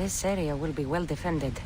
This area will be well defended.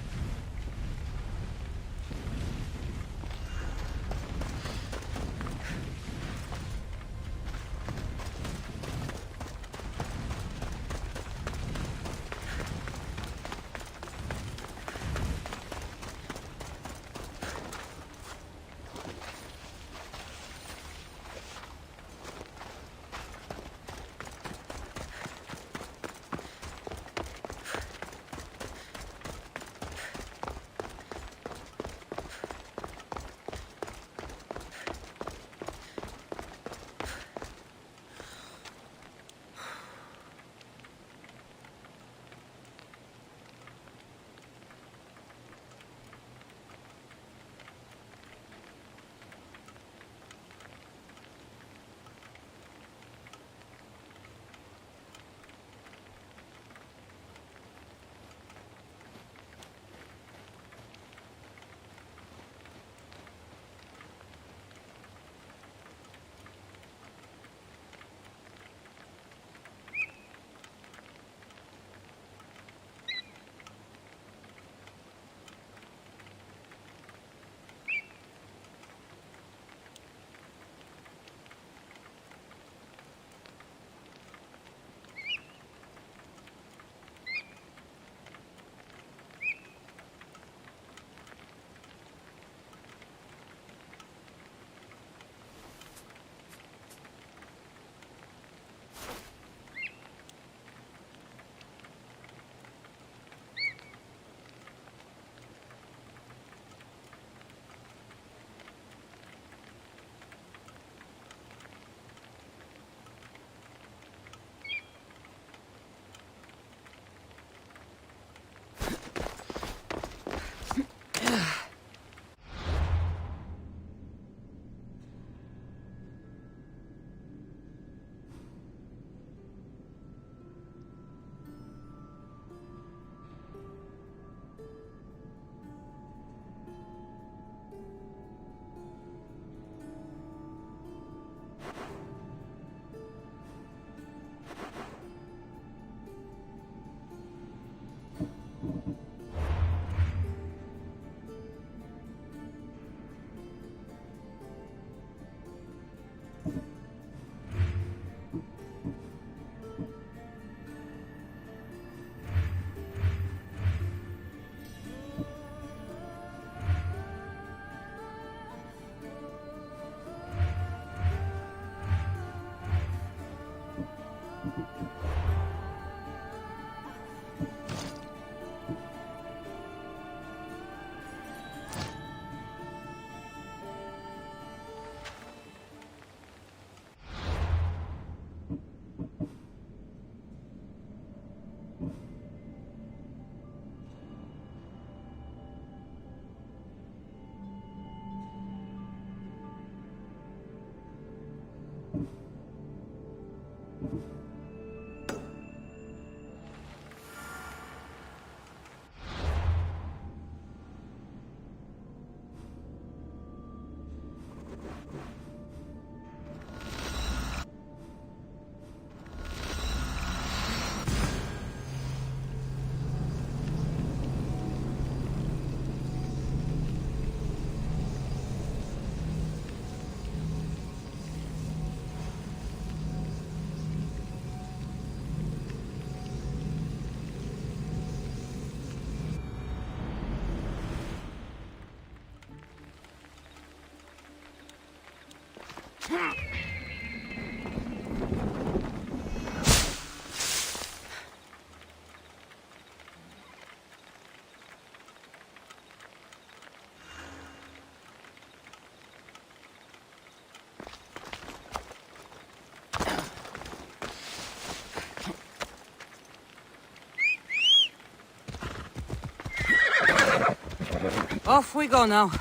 Off we go now.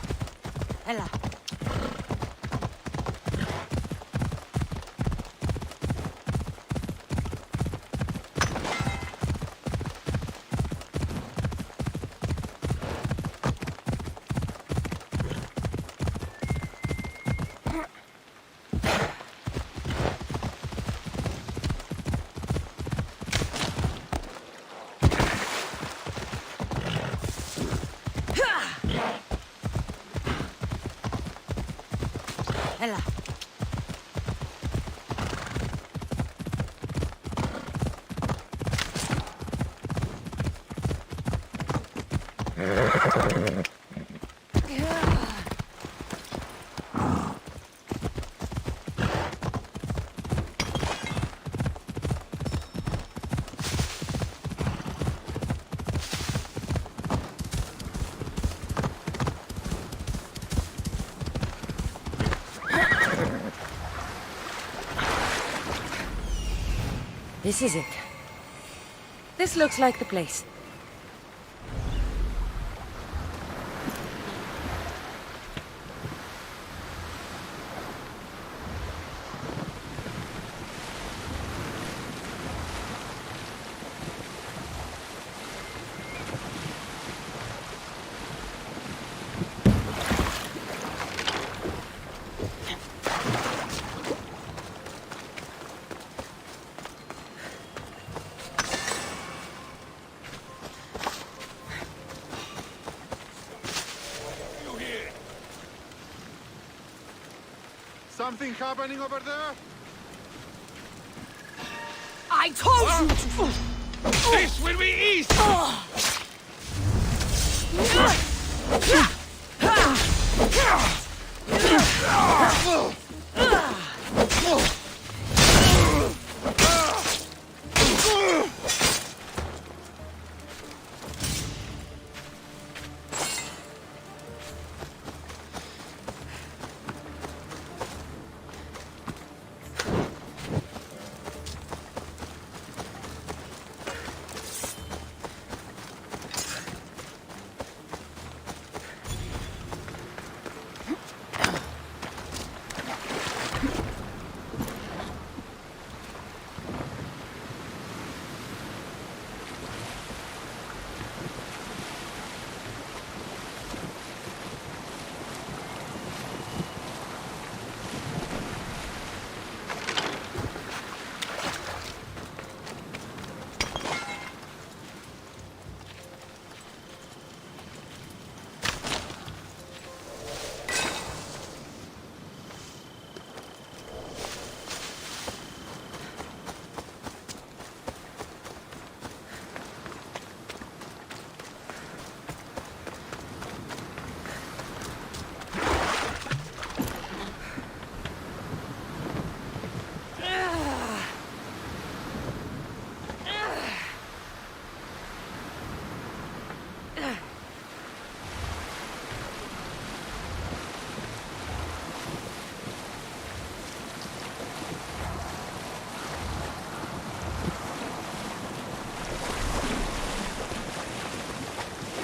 Ella. Ella. This is it. This looks like the place. Something happening over there? I told you to! This will be easy!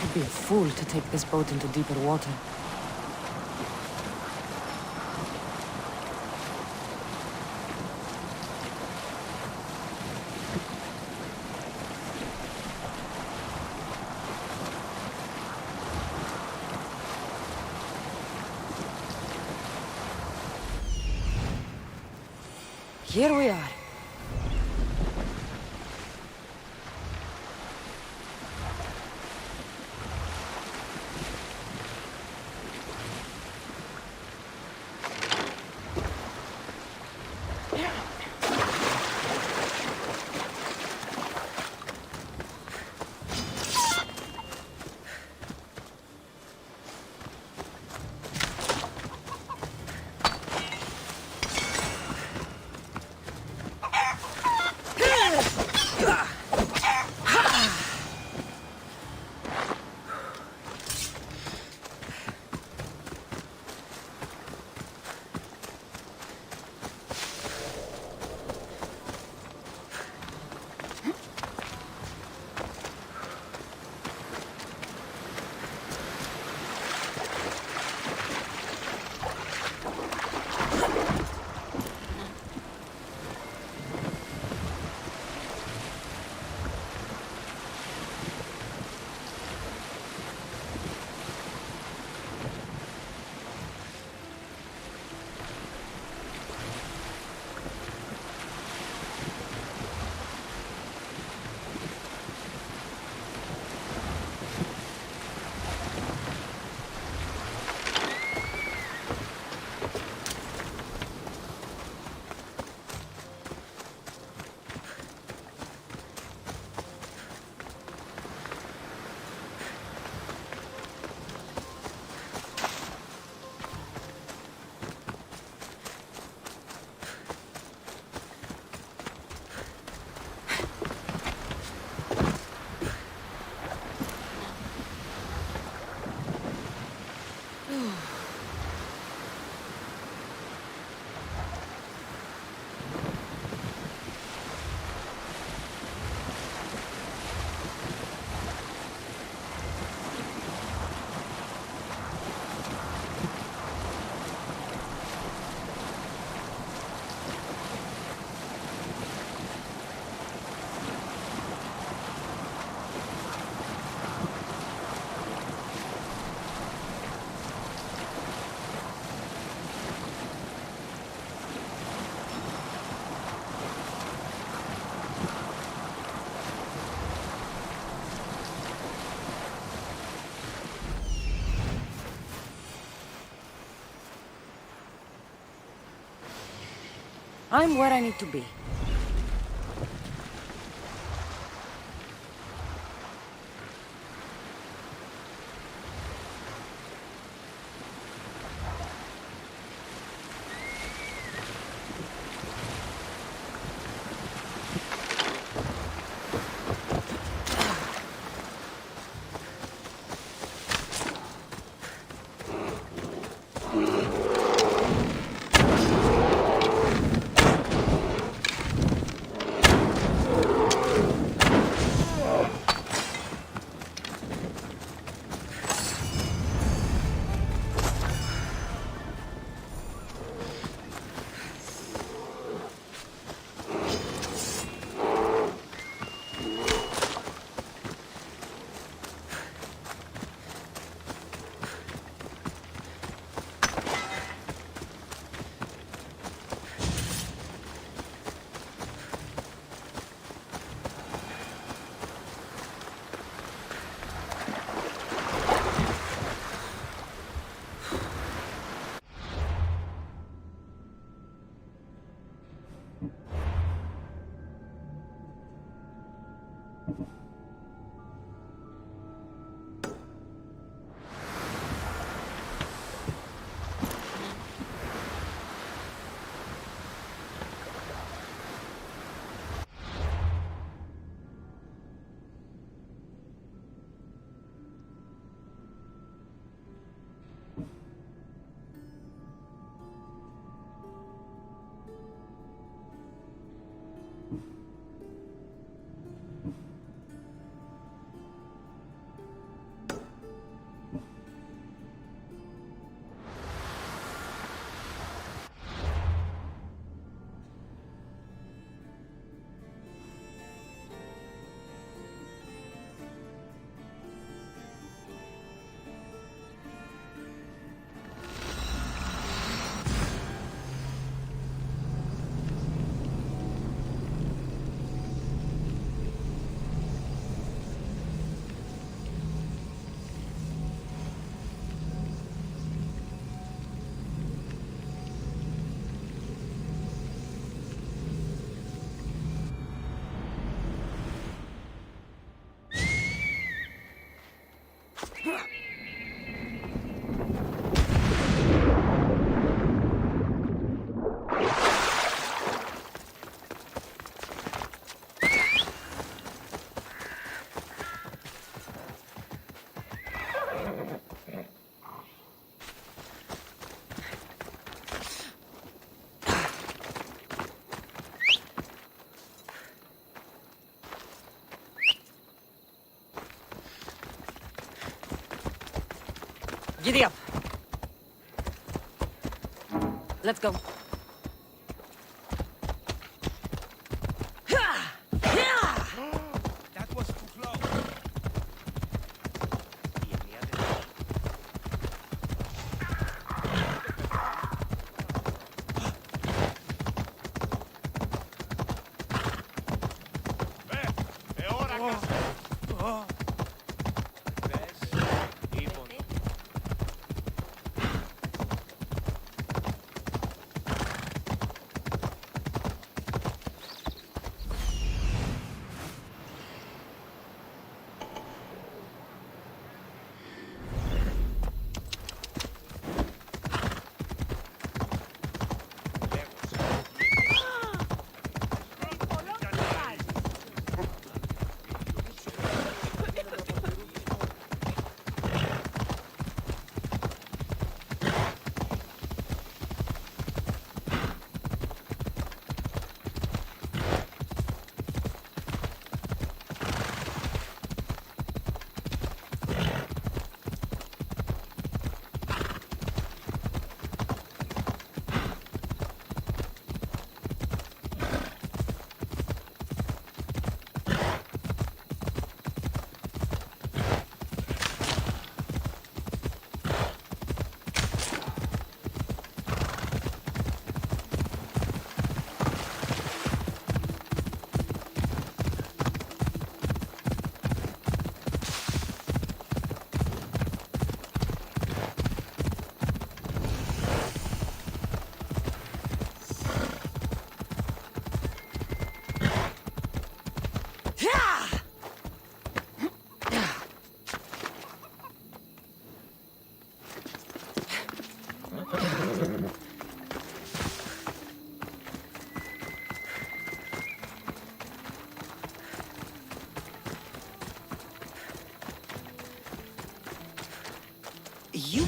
I'd be a fool to take this boat into deeper water. Here we are. I'm where I need to be. Giddy up. Let's go. That was too close. È ora che... You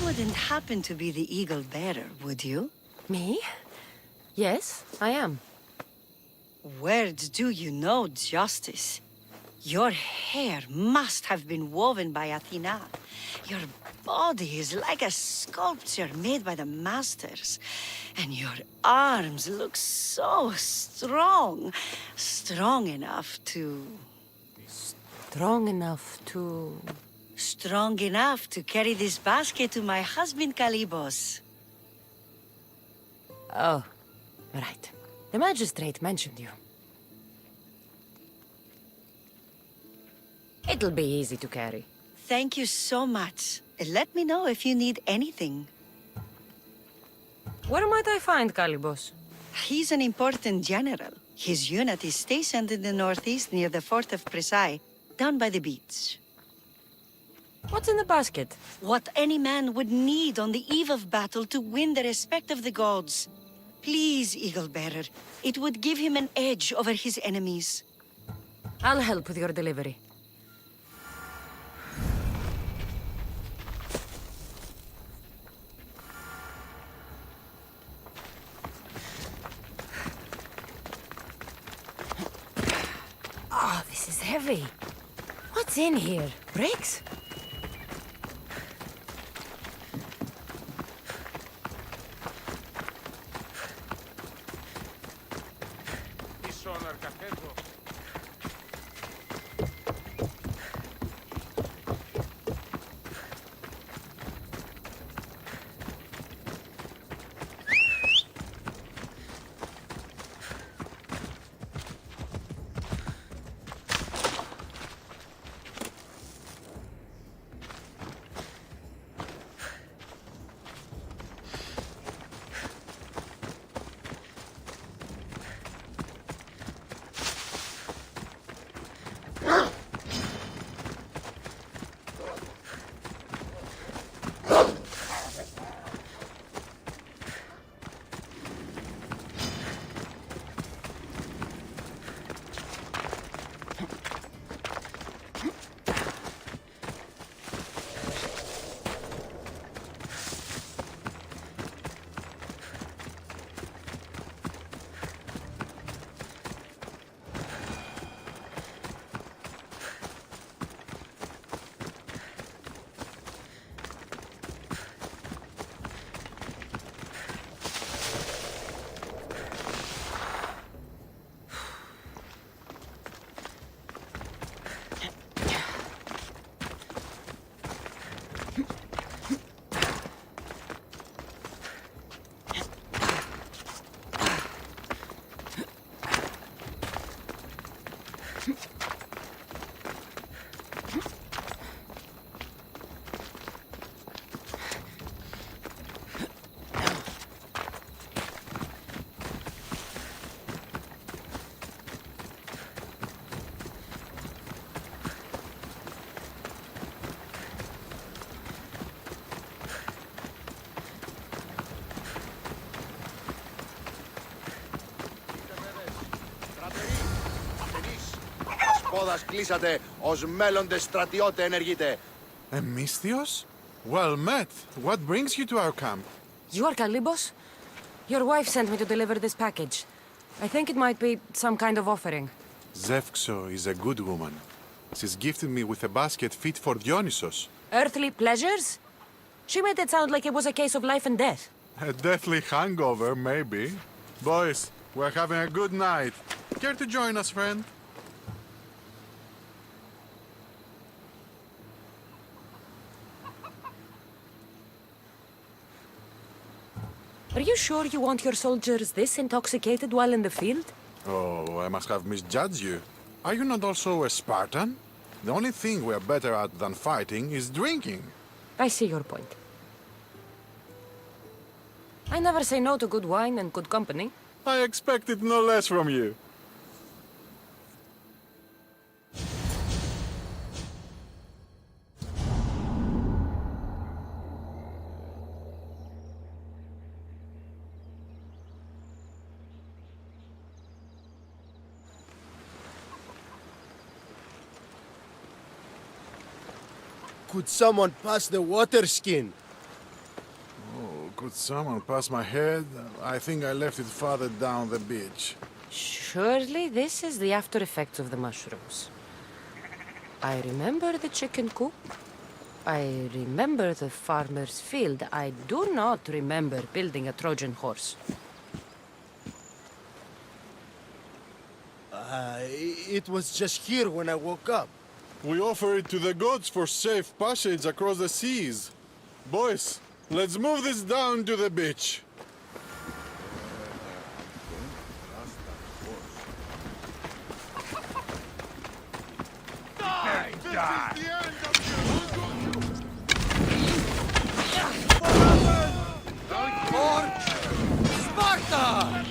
wouldn't happen to be the eagle bearer, would you? Me? Yes, I am. Words do you know, Justice? Your hair must have been woven by Athena. Your body is like a sculpture made by the masters. And your arms look so strong. Strong enough to... Strong enough to... Strong enough to carry this basket to my husband, Kalibos. Oh, right. The magistrate mentioned you. It'll be easy to carry. Thank you so much. Let me know if you need anything. Where might I find Kalibos? He's an important general. His unit is stationed in the northeast near the fort of Presai, down by the beach. What's in the basket? What any man would need on the eve of battle to win the respect of the gods. Please, Eagle Bearer. It would give him an edge over his enemies. I'll help with your delivery. Oh, this is heavy. What's in here? Bricks? Πόδας κλείσατε, ως μέλλοντες στρατιώτε ενεργείτε. Misthios? Well met. What brings you to our camp? You are Kalibos? Your wife sent me to deliver this package. I think it might be some kind of offering. Zevxo is a good woman. She's gifted me with a basket fit for Dionysos. Earthly pleasures? She made it sound like it was a case of life and death. A deathly hangover, maybe. Boys, we're having a good night. Care to join us, friend? Are you sure you want your soldiers this intoxicated while in the field? Oh, I must have misjudged you. Are you not also a Spartan? The only thing we're better at than fighting is drinking. I see your point. I never say no to good wine and good company. I expected no less from you. Could someone pass the water skin? Oh, could someone pass my head? I think I left it farther down the beach. Surely this is the after effects of the mushrooms. I remember the chicken coop. I remember the farmer's field. I do not remember building a Trojan horse. It was just here when I woke up. We offer it to the gods for safe passage across the seas. Boys, let's move this down to the beach. Sparta!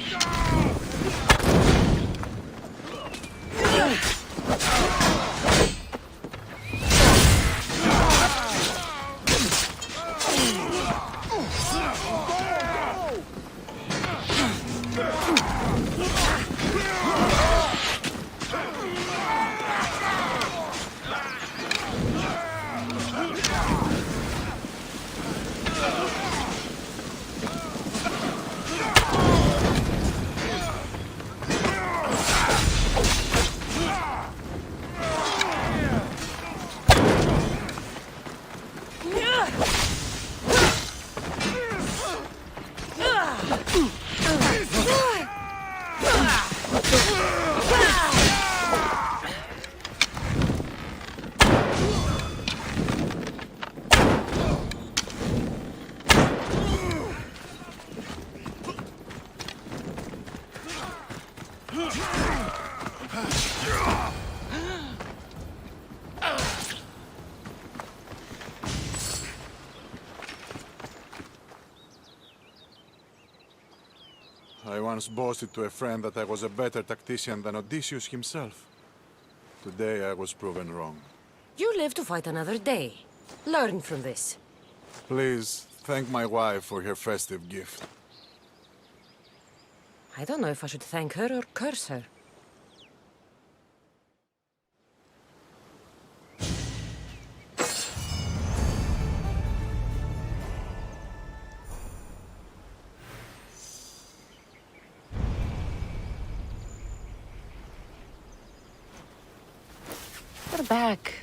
I once boasted to a friend that I was a better tactician than Odysseus himself. Today I was proven wrong. You live to fight another day. Learn from this. Please, thank my wife for her festive gift. I don't know if I should thank her or curse her. We're back.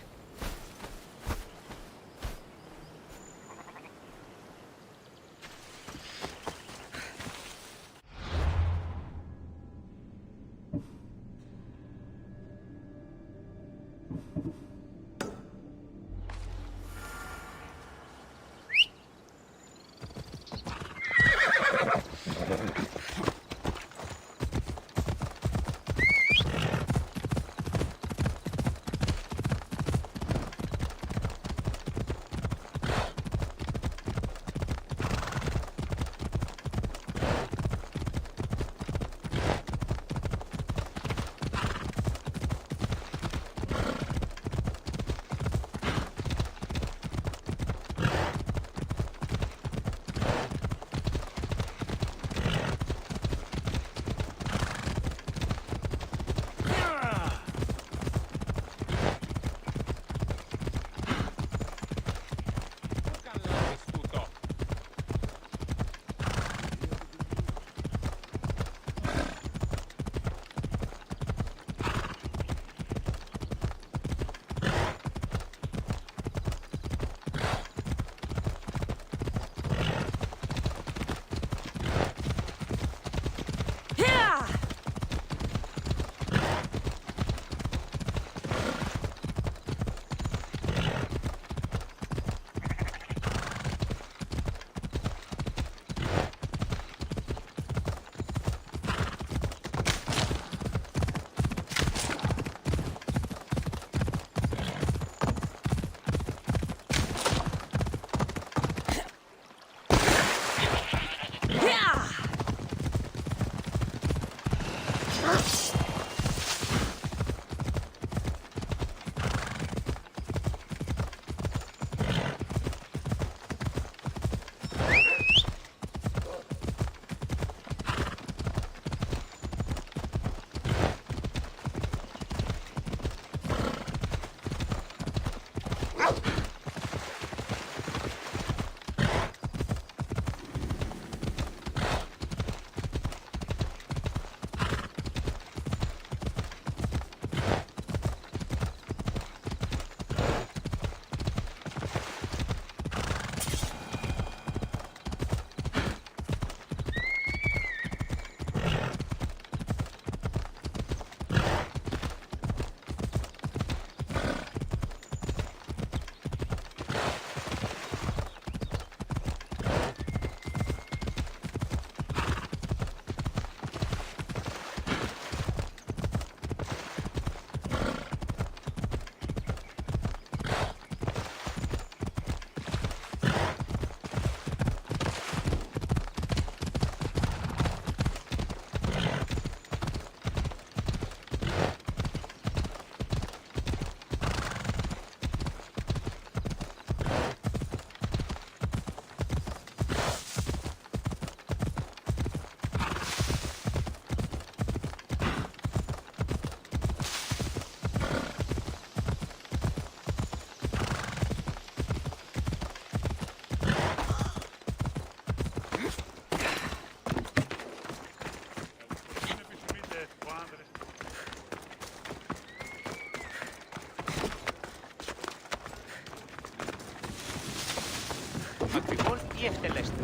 εκτελέστε.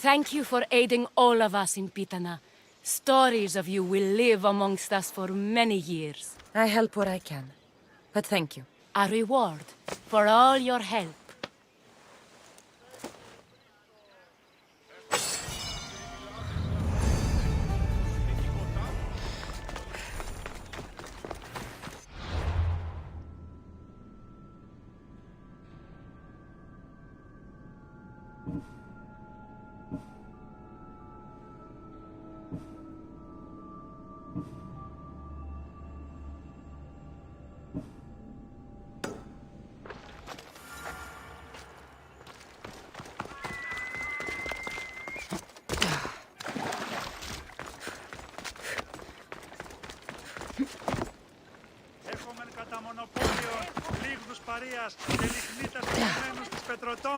Thank you for aiding all of us in Pitana. Stories of you will live amongst us for many years. I help where I can. But thank you. A reward for all your help. Έχουμε κατά μονοπόλιο λίγνους παρείας και λιχνίτας πηγμένους της πετροτών.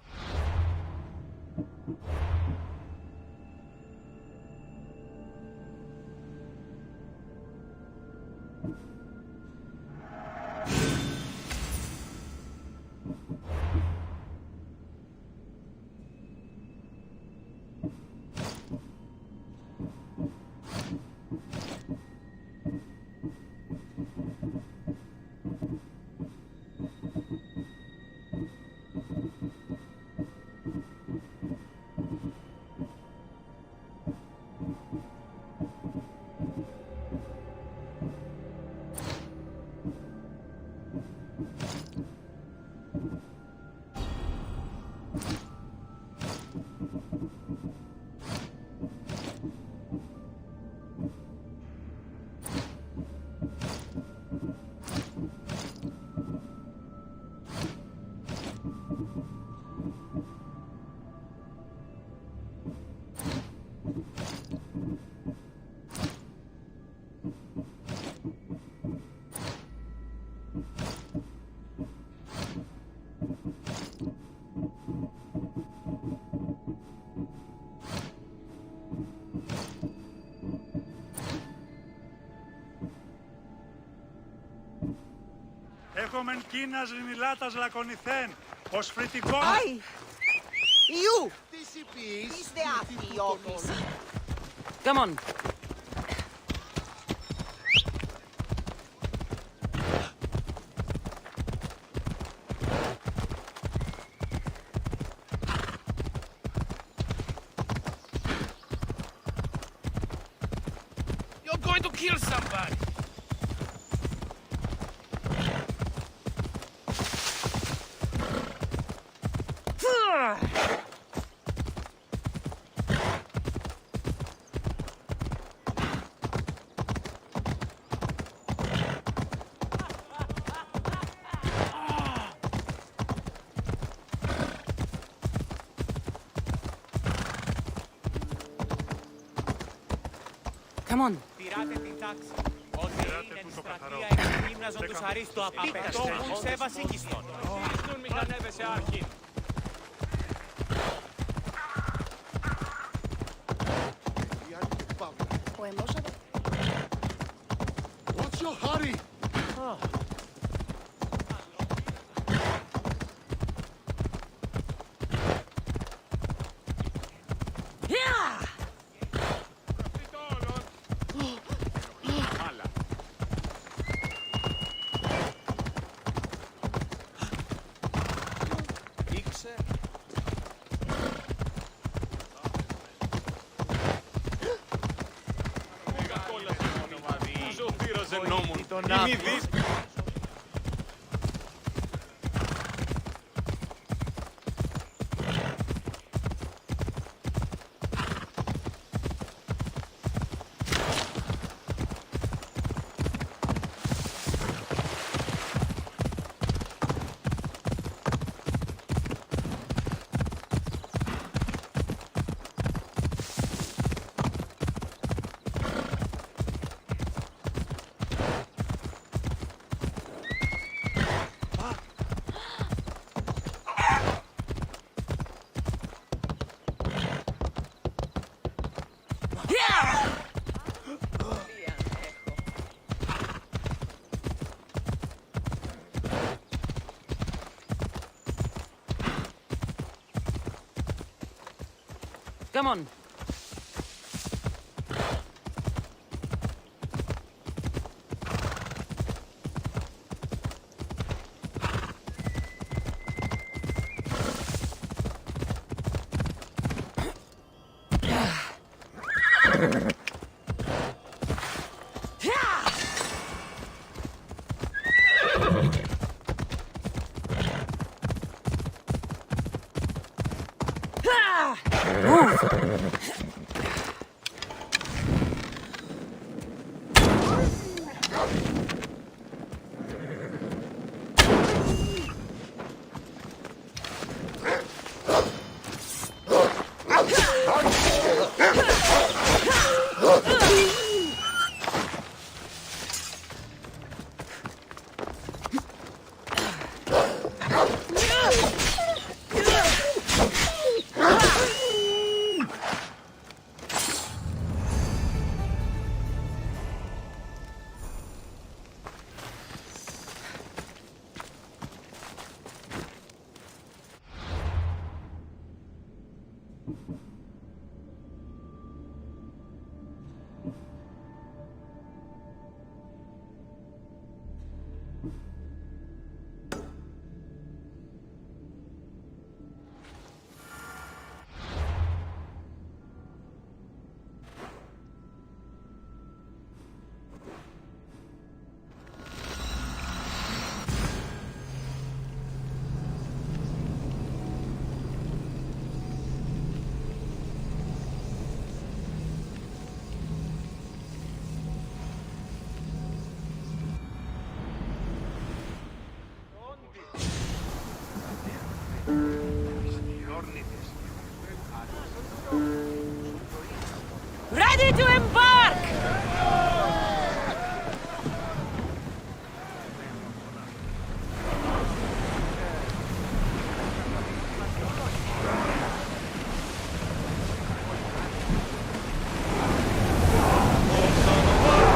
Έχομεν κίνας ρινιλάτας λακωνηθέν, ως φρυτικό... Ai! You! TCP Is the happy office? Come on. You're going to kill somebody! Come on. Τηράτε την τάξη. Ότι είναι στρατεία εκγύμναζον τους αρίστο απίστευτον σε βασίλιστον. Σύστουν μηχανεύες σε αρχή. What's your hurry? Come on. Ready to embark!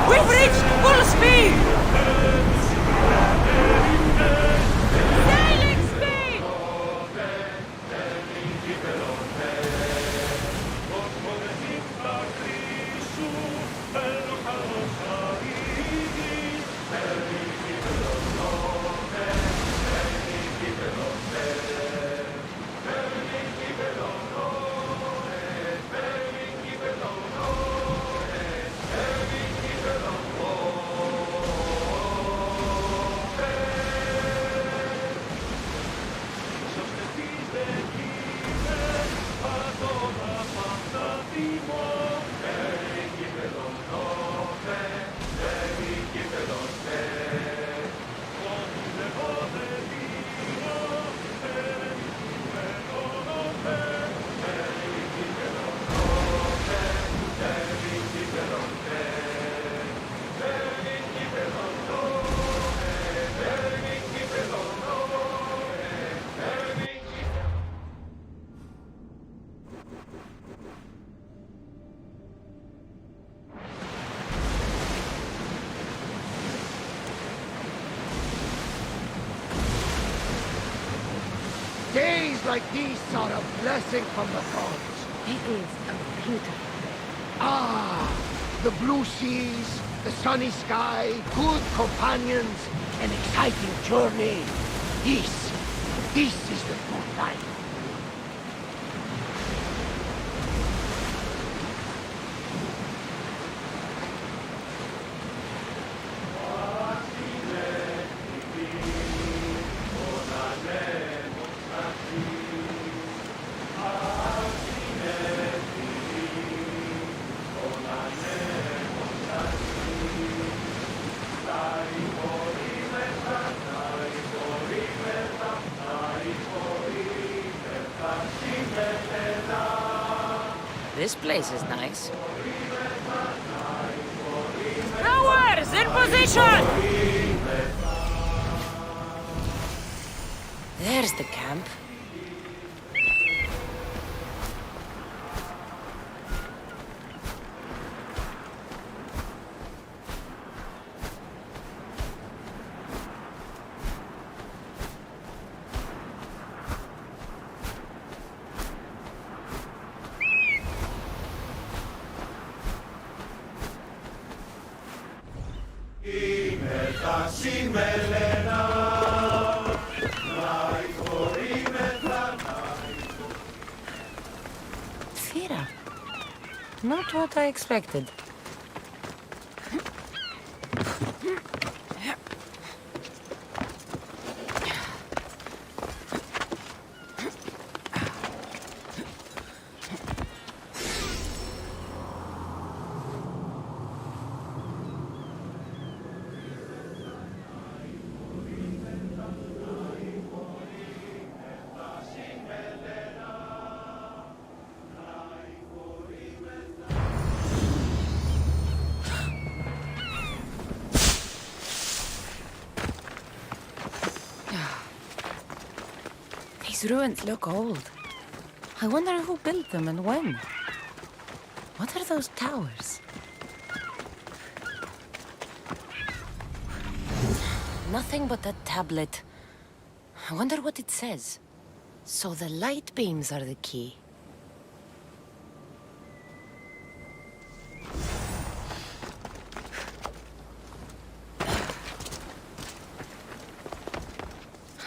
We've reached full speed! Sailing speed! Days like these are a blessing from the gods. It is a beautiful. Ah, the blue seas, the sunny sky, good companions, an exciting journey. This is the good life. This place is nice. Towers in position! There's the camp. Thera. Not what I expected. These ruins look old. I wonder who built them and when. What are those towers? Nothing but a tablet. I wonder what it says. So the light beams are the key.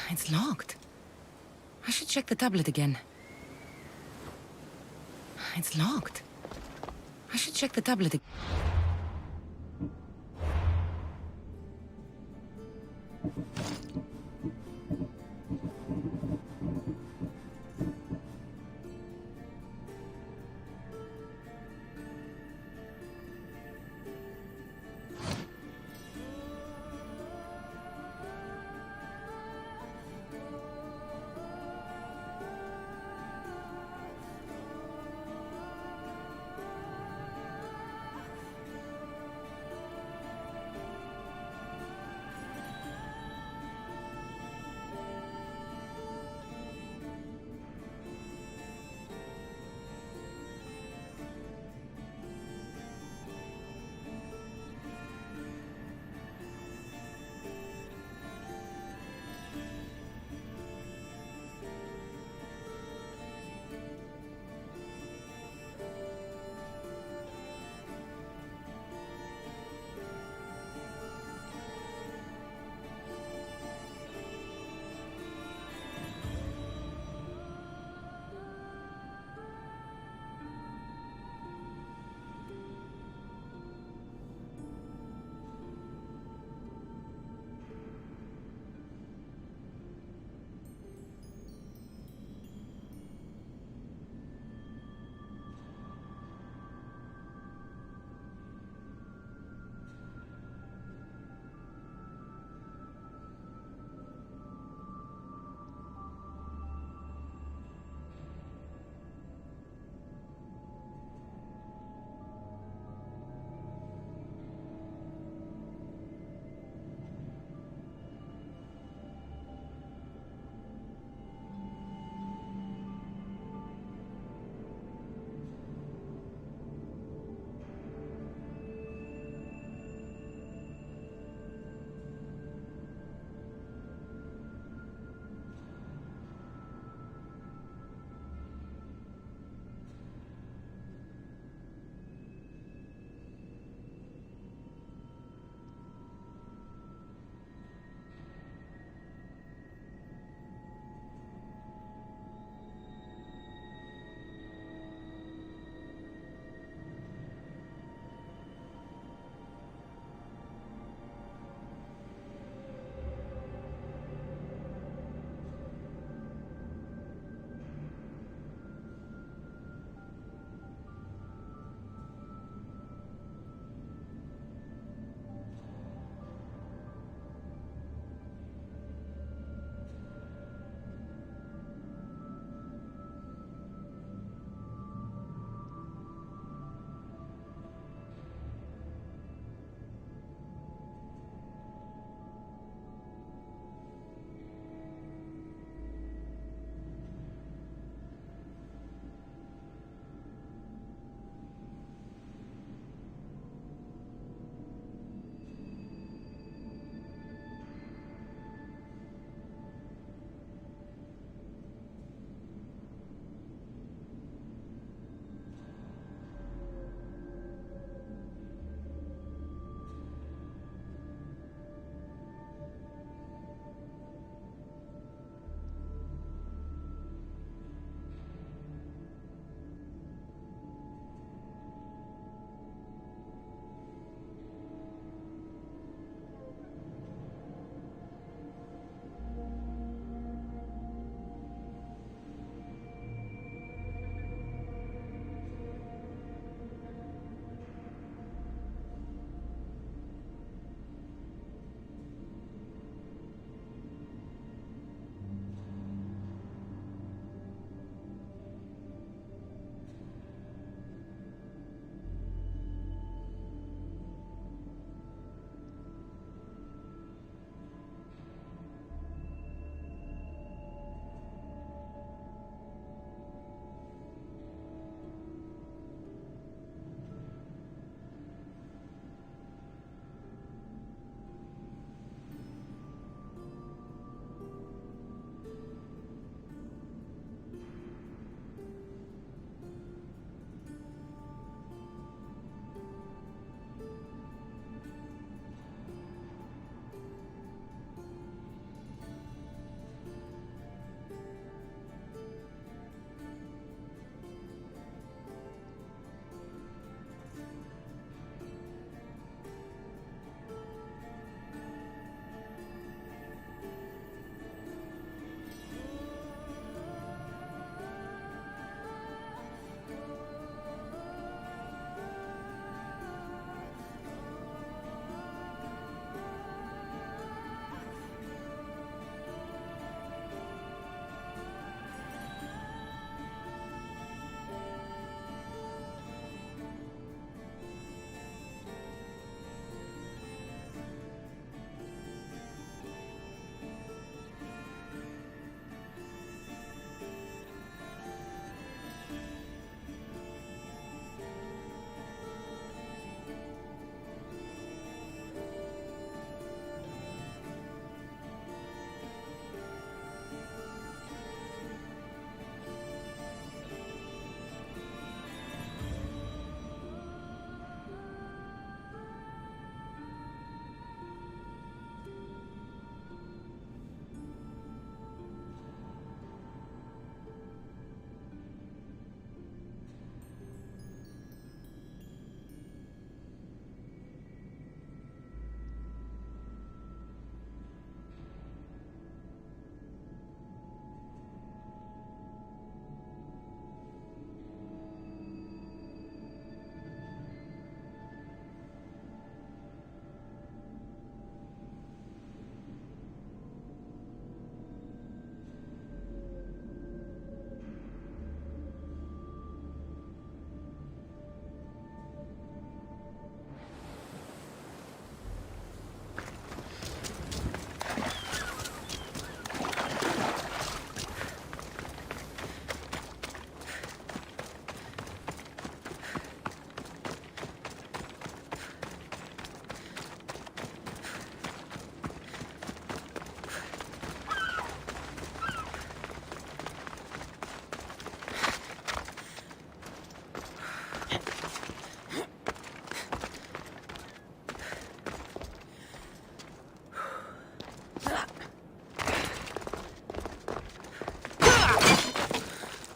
It's locked. I should check the tablet again. It's locked. I should check the tablet again.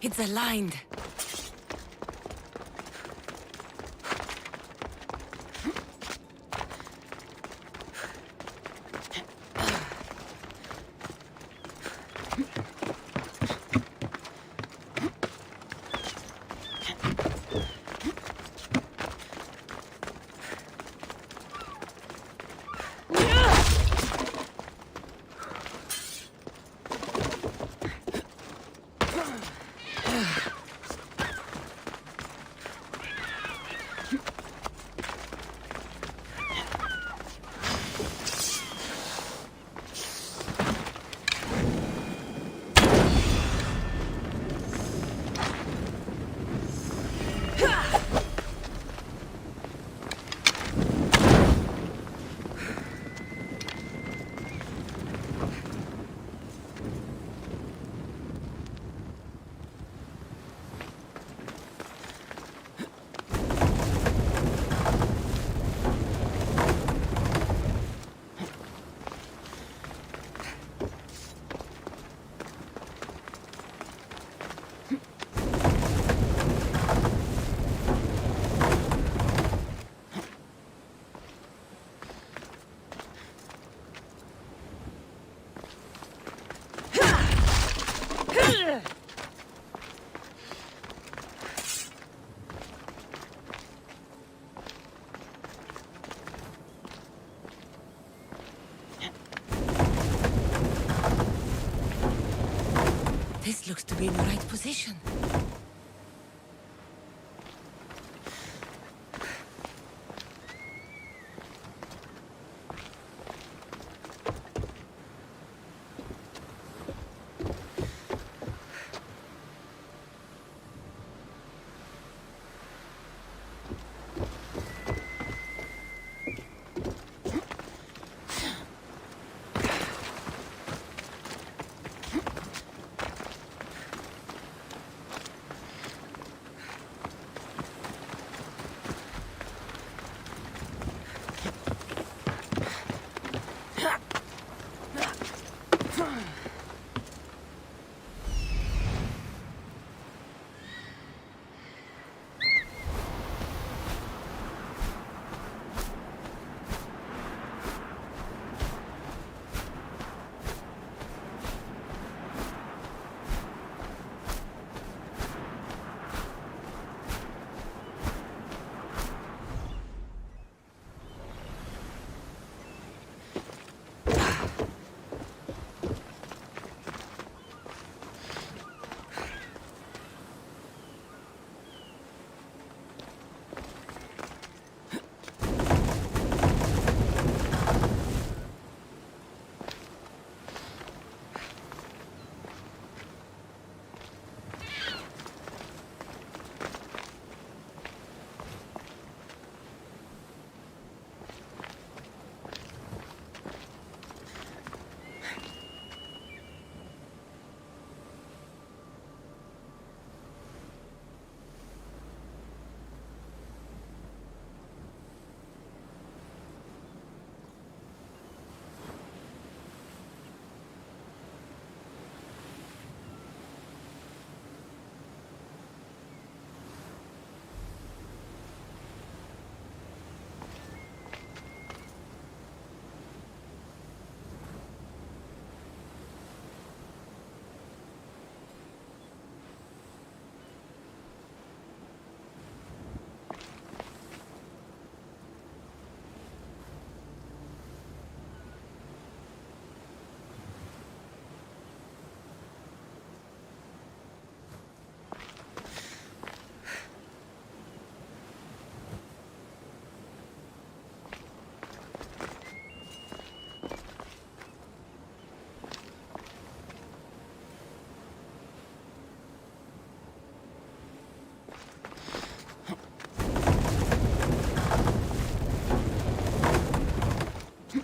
It's aligned. This looks to be in the right position.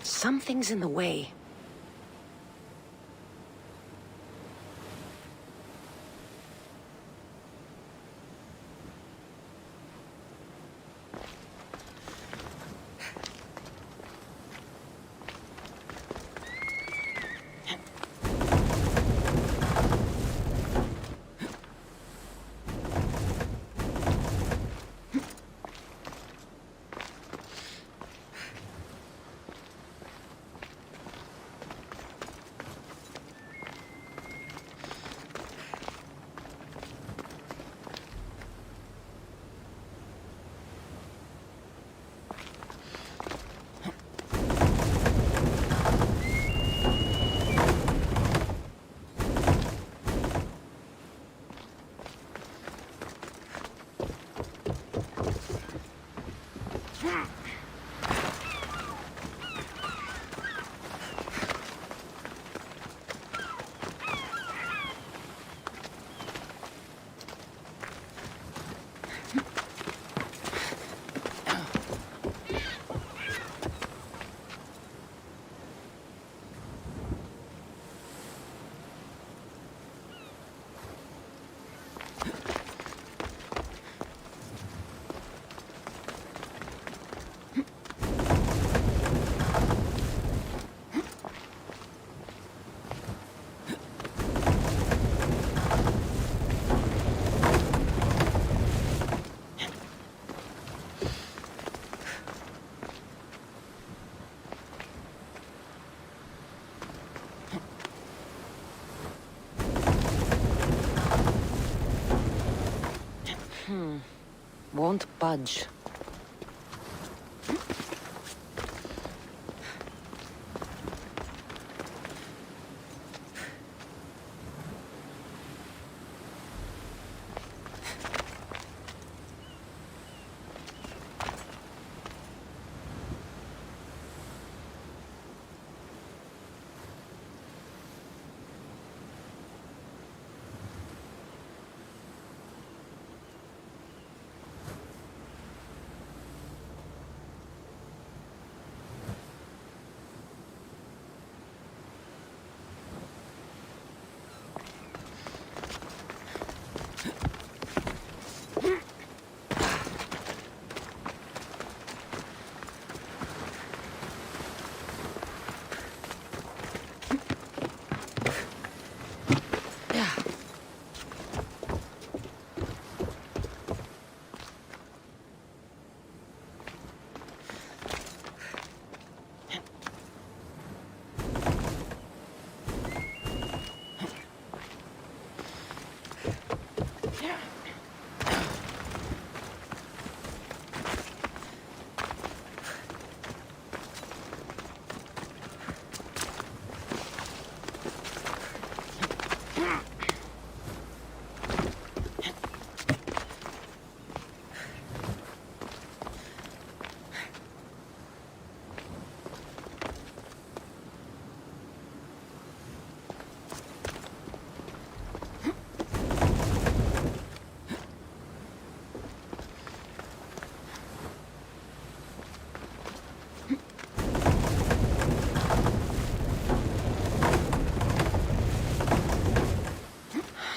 Something's in the way. Won't budge.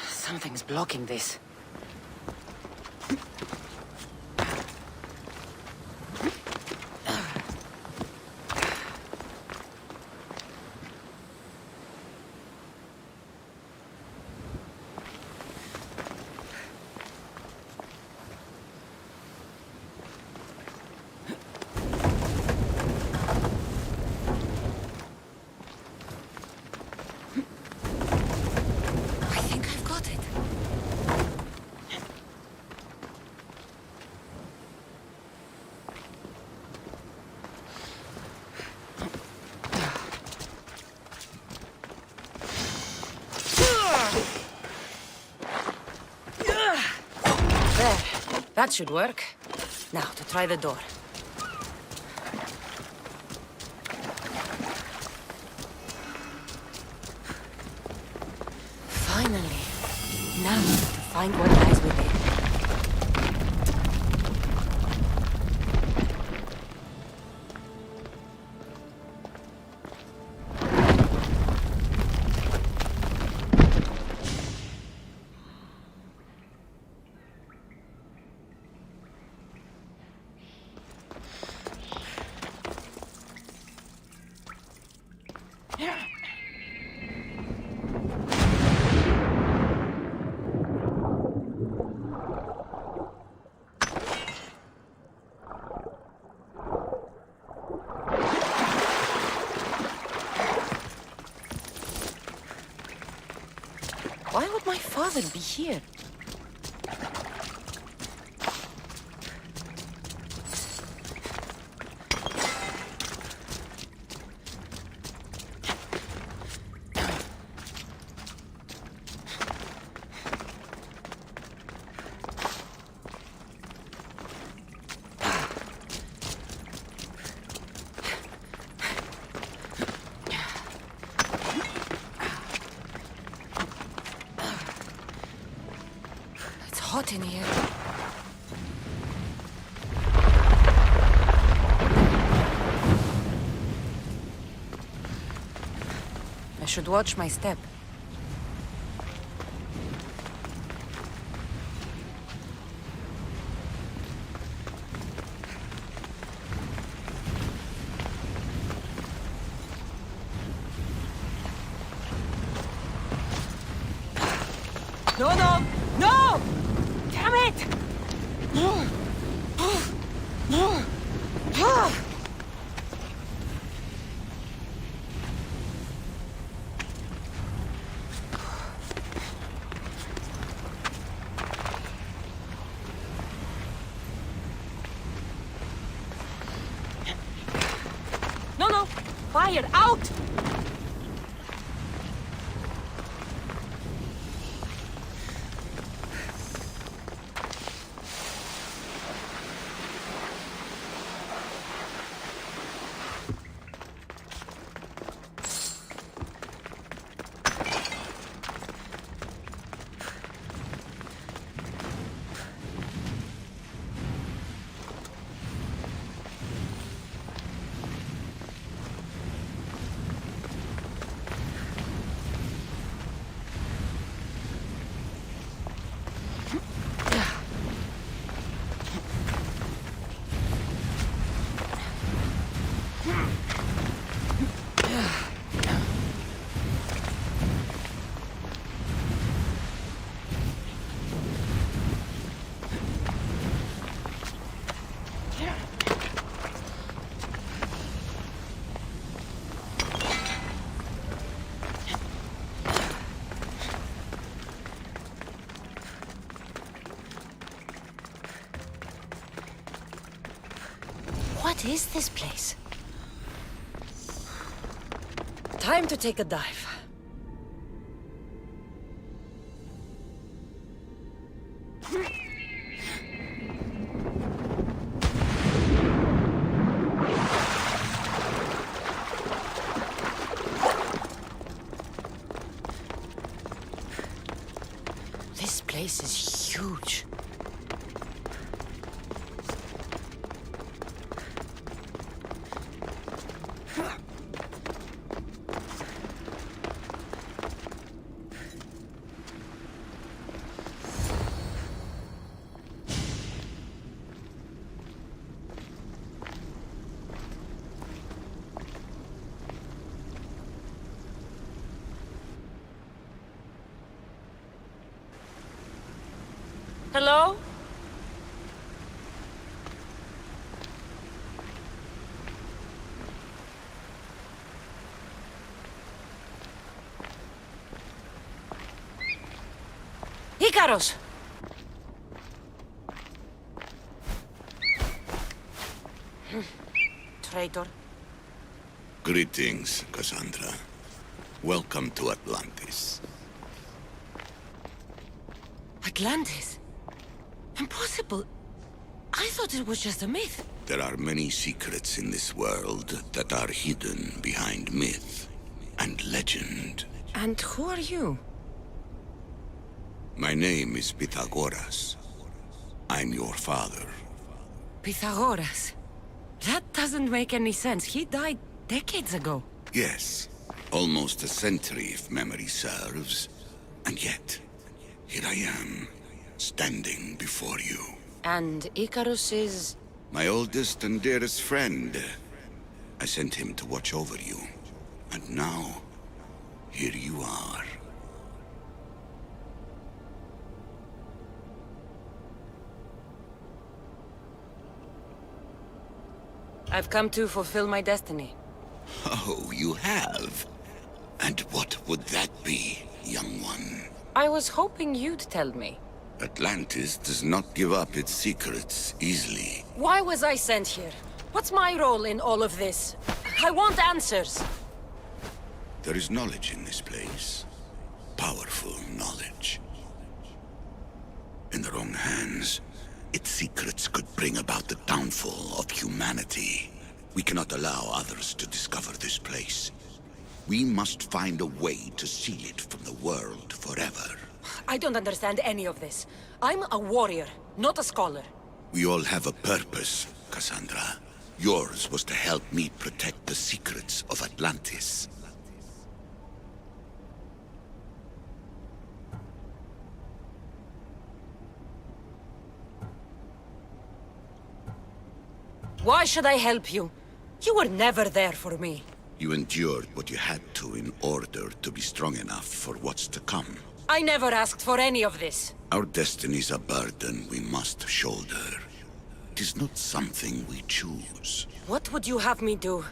Something's blocking this. I think I've got it. There. That should work. Now, to try the door. Finally. Now, to find what lies within. Why would my father be here? It's hot in here. I should watch my step. No, no! No! Damn it! fire! Out! What is this place? Time to take a dive. This place is huge. Hello? Icaros! Traitor. Greetings, Cassandra. Welcome to Atlantis. Atlantis? Impossible. I thought it was just a myth. There are many secrets in this world that are hidden behind myth and legend. And who are you? My name is Pythagoras. I'm your father. Pythagoras. That doesn't make any sense. He died decades ago. Yes, almost a century if memory serves. And yet, here I am, standing before you. And Icarus is... My oldest and dearest friend. I sent him to watch over you. And now, here you are. I've come to fulfill my destiny. Oh, you have? And what would that be, young one? I was hoping you'd tell me. Atlantis does not give up its secrets easily. Why was I sent here? What's my role in all of this? I want answers. There is knowledge in this place. Powerful knowledge. In the wrong hands, its secrets could bring about the downfall of humanity. We cannot allow others to discover this place. We must find a way to seal it from the world forever. I don't understand any of this. I'm a warrior, not a scholar. We all have a purpose, Cassandra. Yours was to help me protect the secrets of Atlantis. Why should I help you? You were never there for me. You endured what you had to in order to be strong enough for what's to come. I never asked for any of this. Our destiny's a burden we must shoulder. It is not something we choose. What would you have me do?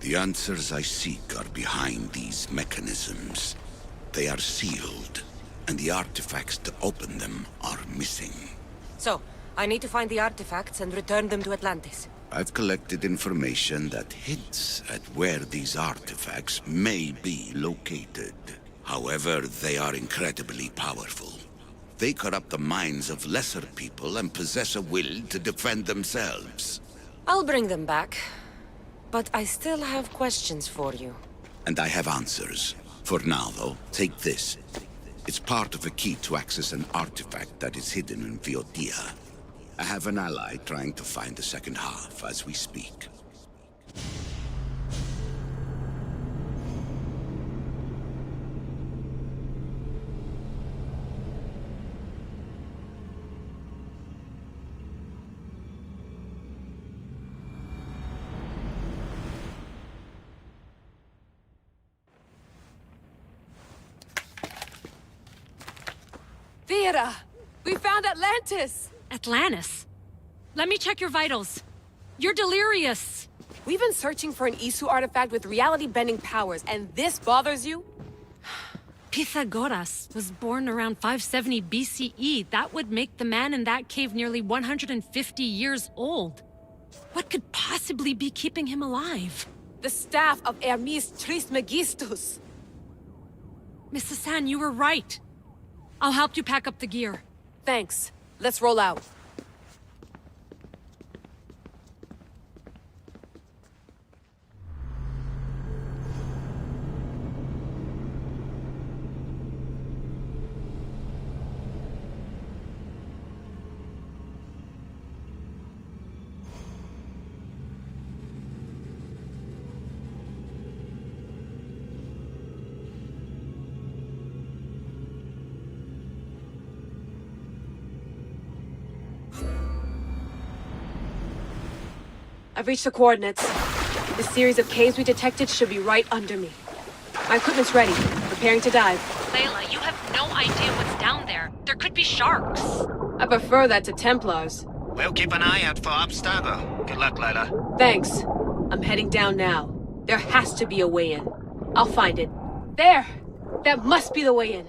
The answers I seek are behind these mechanisms. They are sealed, and the artifacts to open them are missing. So, I need to find the artifacts and return them to Atlantis. I've collected information that hints at where these artifacts may be located. However, they are incredibly powerful. They corrupt the minds of lesser people and possess a will to defend themselves. I'll bring them back. But I still have questions for you. And I have answers. For now, though, take this. It's part of a key to access an artifact that is hidden in Viotia. I have an ally trying to find the second half as we speak. Thea! We found Atlantis! Atlantis? Let me check your vitals. You're delirious. We've been searching for an Isu artifact with reality-bending powers, and this bothers you? Pythagoras was born around 570 BCE. That would make the man in that cave nearly 150 years old. What could possibly be keeping him alive? The staff of Hermes Trismegistus. Mrs. San, you were right. I'll help you pack up the gear. Thanks. Let's roll out. I've reached the coordinates. The series of caves we detected should be right under me. My equipment's ready. Preparing to dive. Layla, you have no idea what's down there. There could be sharks. I prefer that to Templars. We'll keep an eye out for Abstergo. Good luck, Layla. Thanks. I'm heading down now. There has to be a way in. I'll find it. There! That must be the way in.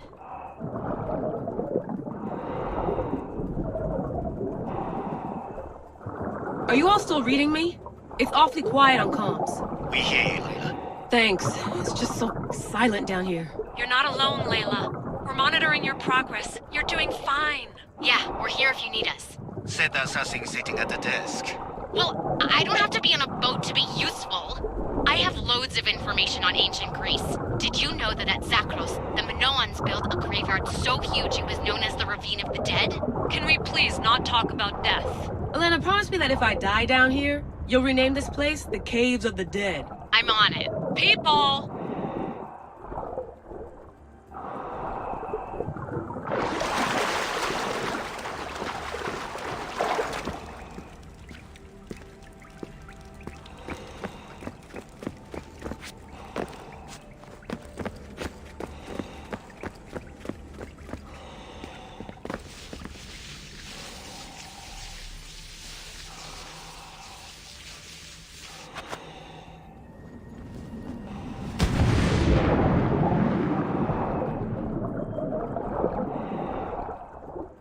Are you all still reading me? It's awfully quiet on comms. We hear you, Layla. Thanks. It's just so silent down here. You're not alone, Layla. We're monitoring your progress. You're doing fine. Yeah, we're here if you need us. Said there's something sitting at the desk. Well, I don't have to be on a boat to be useful. I have loads of information on ancient Greece. Did you know that at Zakros, the Minoans built a graveyard so huge it was known as the Ravine of the Dead? Can we please not talk about death? Elena, promise me that if I die down here, you'll rename this place the Caves of the Dead. I'm on it. People!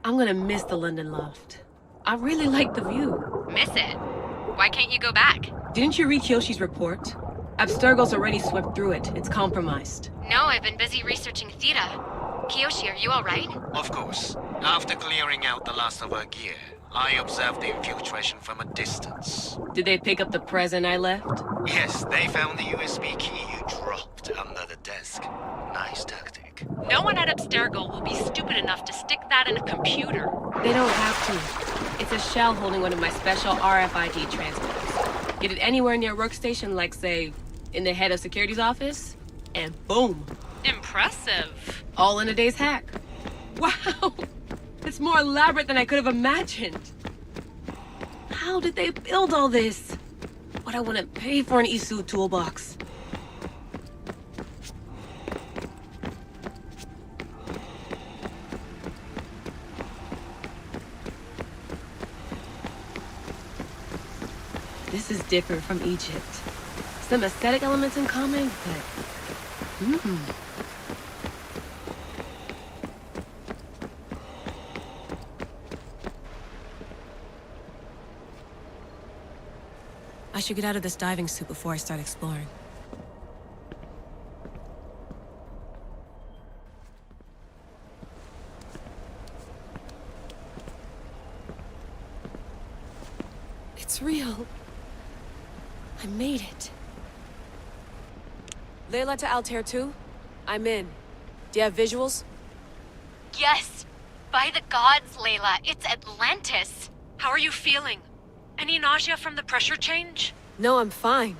I'm gonna miss the London loft. I really like the view. Miss it? Why can't you go back? Didn't you read Kyoshi's report? Abstergo's already swept through it. It's compromised. No, I've been busy researching Theta. Kiyoshi, are you alright? Of course. After clearing out the last of her gear, I observed the infiltration from a distance. Did they pick up the present I left? Yes, they found the USB key you dropped under the desk. Nice tactic. No one at Abstergo will be stupid enough to stick that in a computer. They don't have to. It's a shell holding one of my special RFID transmitters. Get it anywhere near a workstation, like, say, in the head of security's office, and boom. Impressive. All in a day's hack. Wow! It's more elaborate than I could have imagined. How did they build all this? What I wouldn't pay for an Isu toolbox. This is different from Egypt. Some aesthetic elements in common, but... should get out of this diving suit before I start exploring. It's real. I made it. Layla to Altair 2? I'm in. Do you have visuals? Yes! By the gods, Layla, it's Atlantis! How are you feeling? Any nausea from the pressure change? No, I'm fine.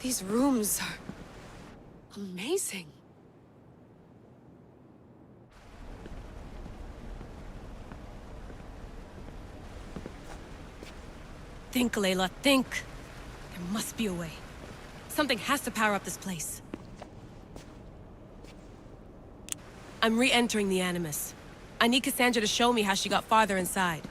These rooms are amazing. Think, Layla, think. There must be a way. Something has to power up this place. I'm re-entering the Animus. I need Cassandra to show me how she got farther inside.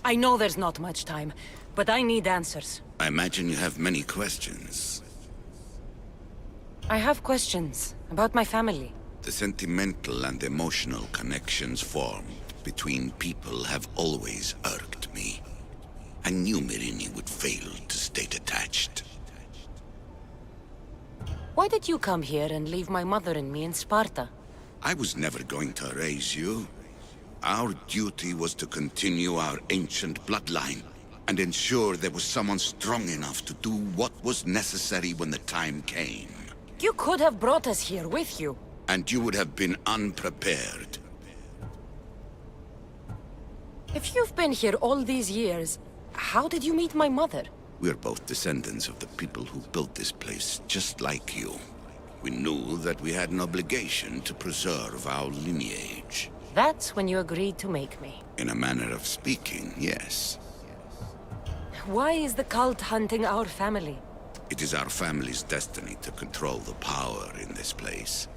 I know there's not much time, but I need answers. I imagine you have many questions. I have questions about my family. The sentimental and emotional connections formed between people have always irked me. I knew Myrini would fail to stay detached. Why did you come here and leave my mother and me in Sparta? I was never going to erase you. Our duty was to continue our ancient bloodline and ensure there was someone strong enough to do what was necessary when the time came. You could have brought us here with you. And you would have been unprepared. If you've been here all these years, how did you meet my mother? We're both descendants of the people who built this place, just like you. We knew that we had an obligation to preserve our lineage. That's when you agreed to make me. In a manner of speaking, yes. Why is the cult hunting our family? It is our family's destiny to control the power in this place.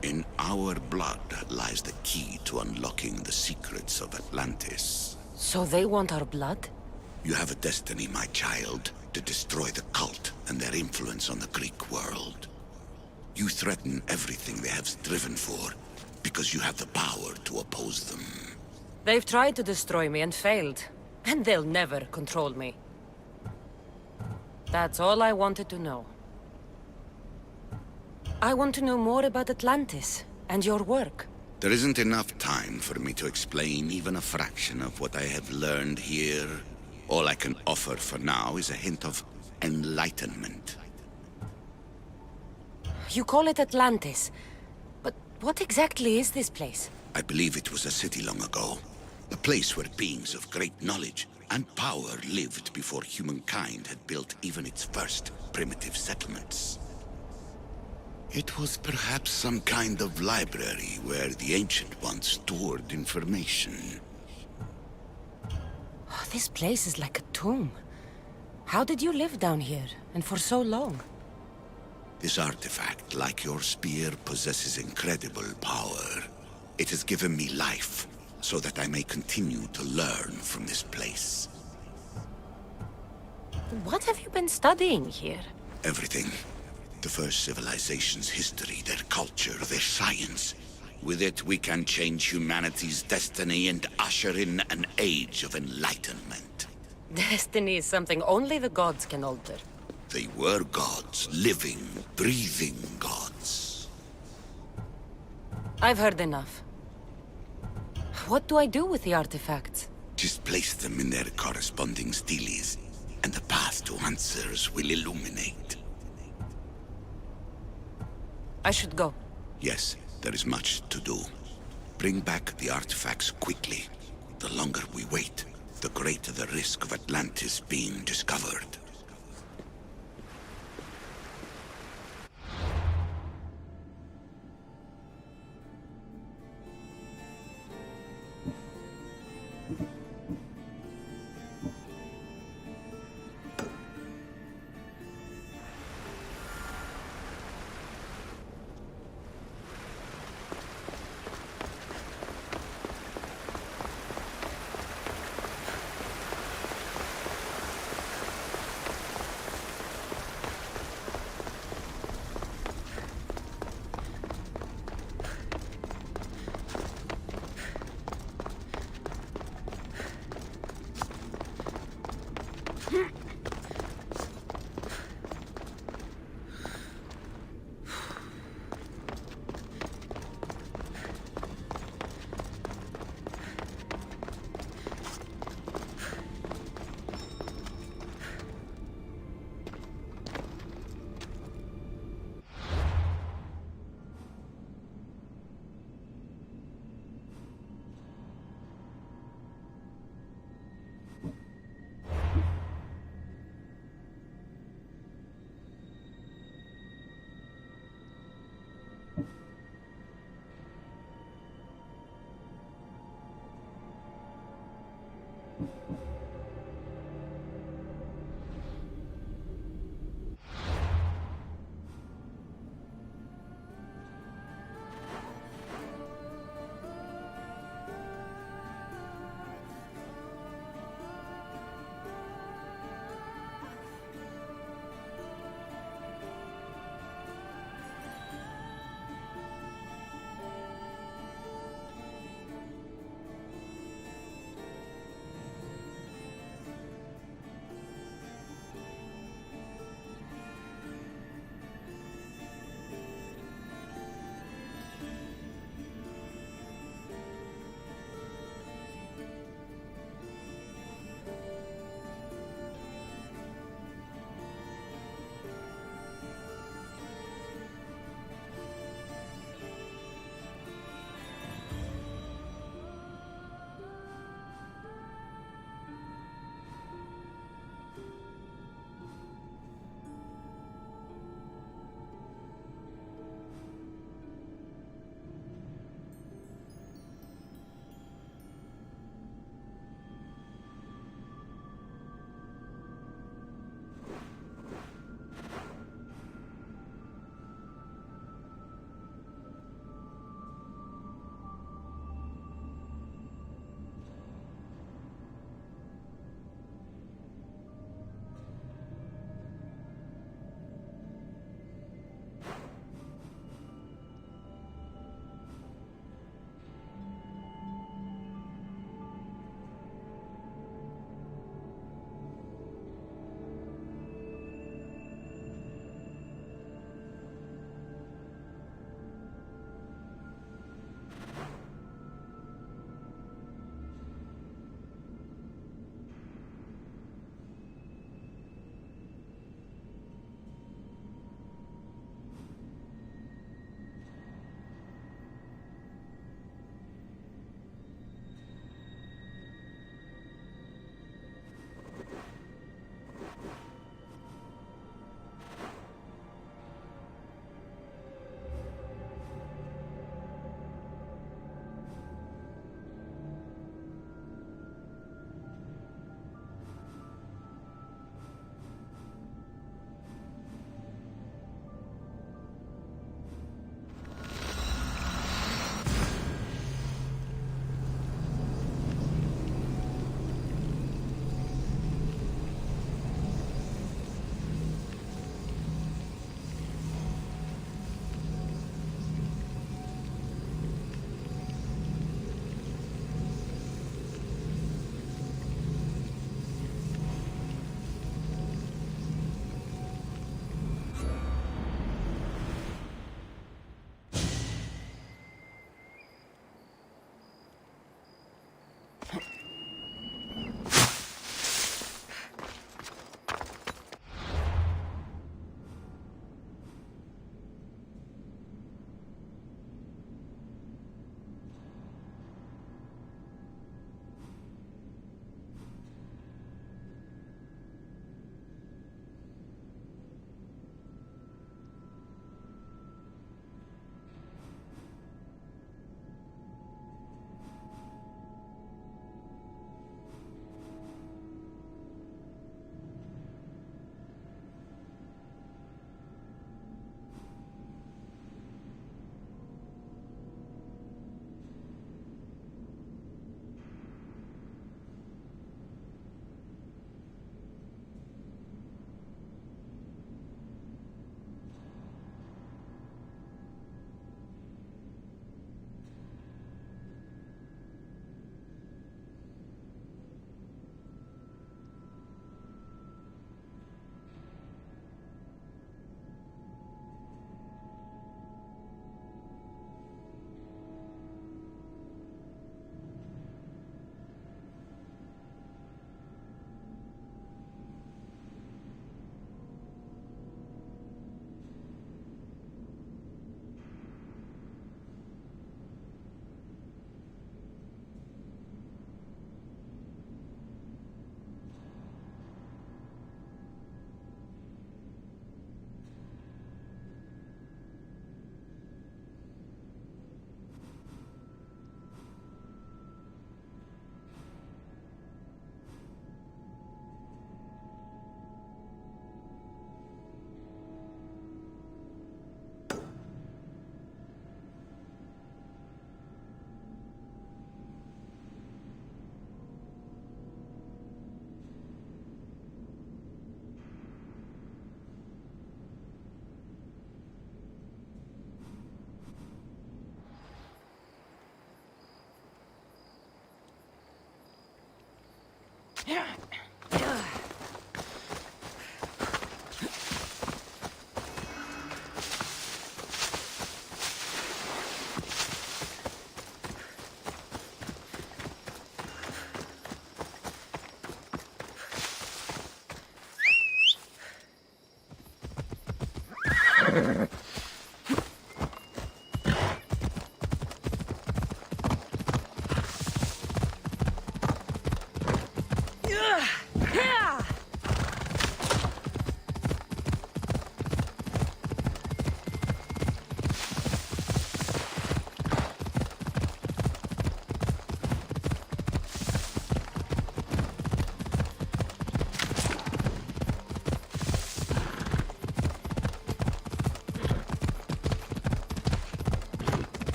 In our blood lies the key to unlocking the secrets of Atlantis. So they want our blood? You have a destiny, my child, to destroy the cult and their influence on the Greek world. You threaten everything they have striven for, because you have the power to oppose them. They've tried to destroy me and failed, and they'll never control me. That's all I wanted to know. I want to know more about Atlantis and your work. There isn't enough time for me to explain even a fraction of what I have learned here. All I can offer for now is a hint of enlightenment. You call it Atlantis, but what exactly is this place? I believe it was a city long ago. A place where beings of great knowledge and power lived before humankind had built even its first primitive settlements. It was perhaps some kind of library where the Ancient Ones stored information. Oh, this place is like a tomb. How did you live down here, and for so long? This artifact, like your spear, possesses incredible power. It has given me life, so that I may continue to learn from this place. What have you been studying here? Everything. The first civilization's history, their culture, their science. With it, we can change humanity's destiny and usher in an age of enlightenment. Destiny is something only the gods can alter. They were gods, living, breathing gods. I've heard enough. What do I do with the artifacts? Just place them in their corresponding steles, and the path to answers will illuminate. I should go. Yes, there is much to do. Bring back the artifacts quickly. The longer we wait, the greater the risk of Atlantis being discovered.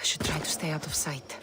I should try to stay out of sight.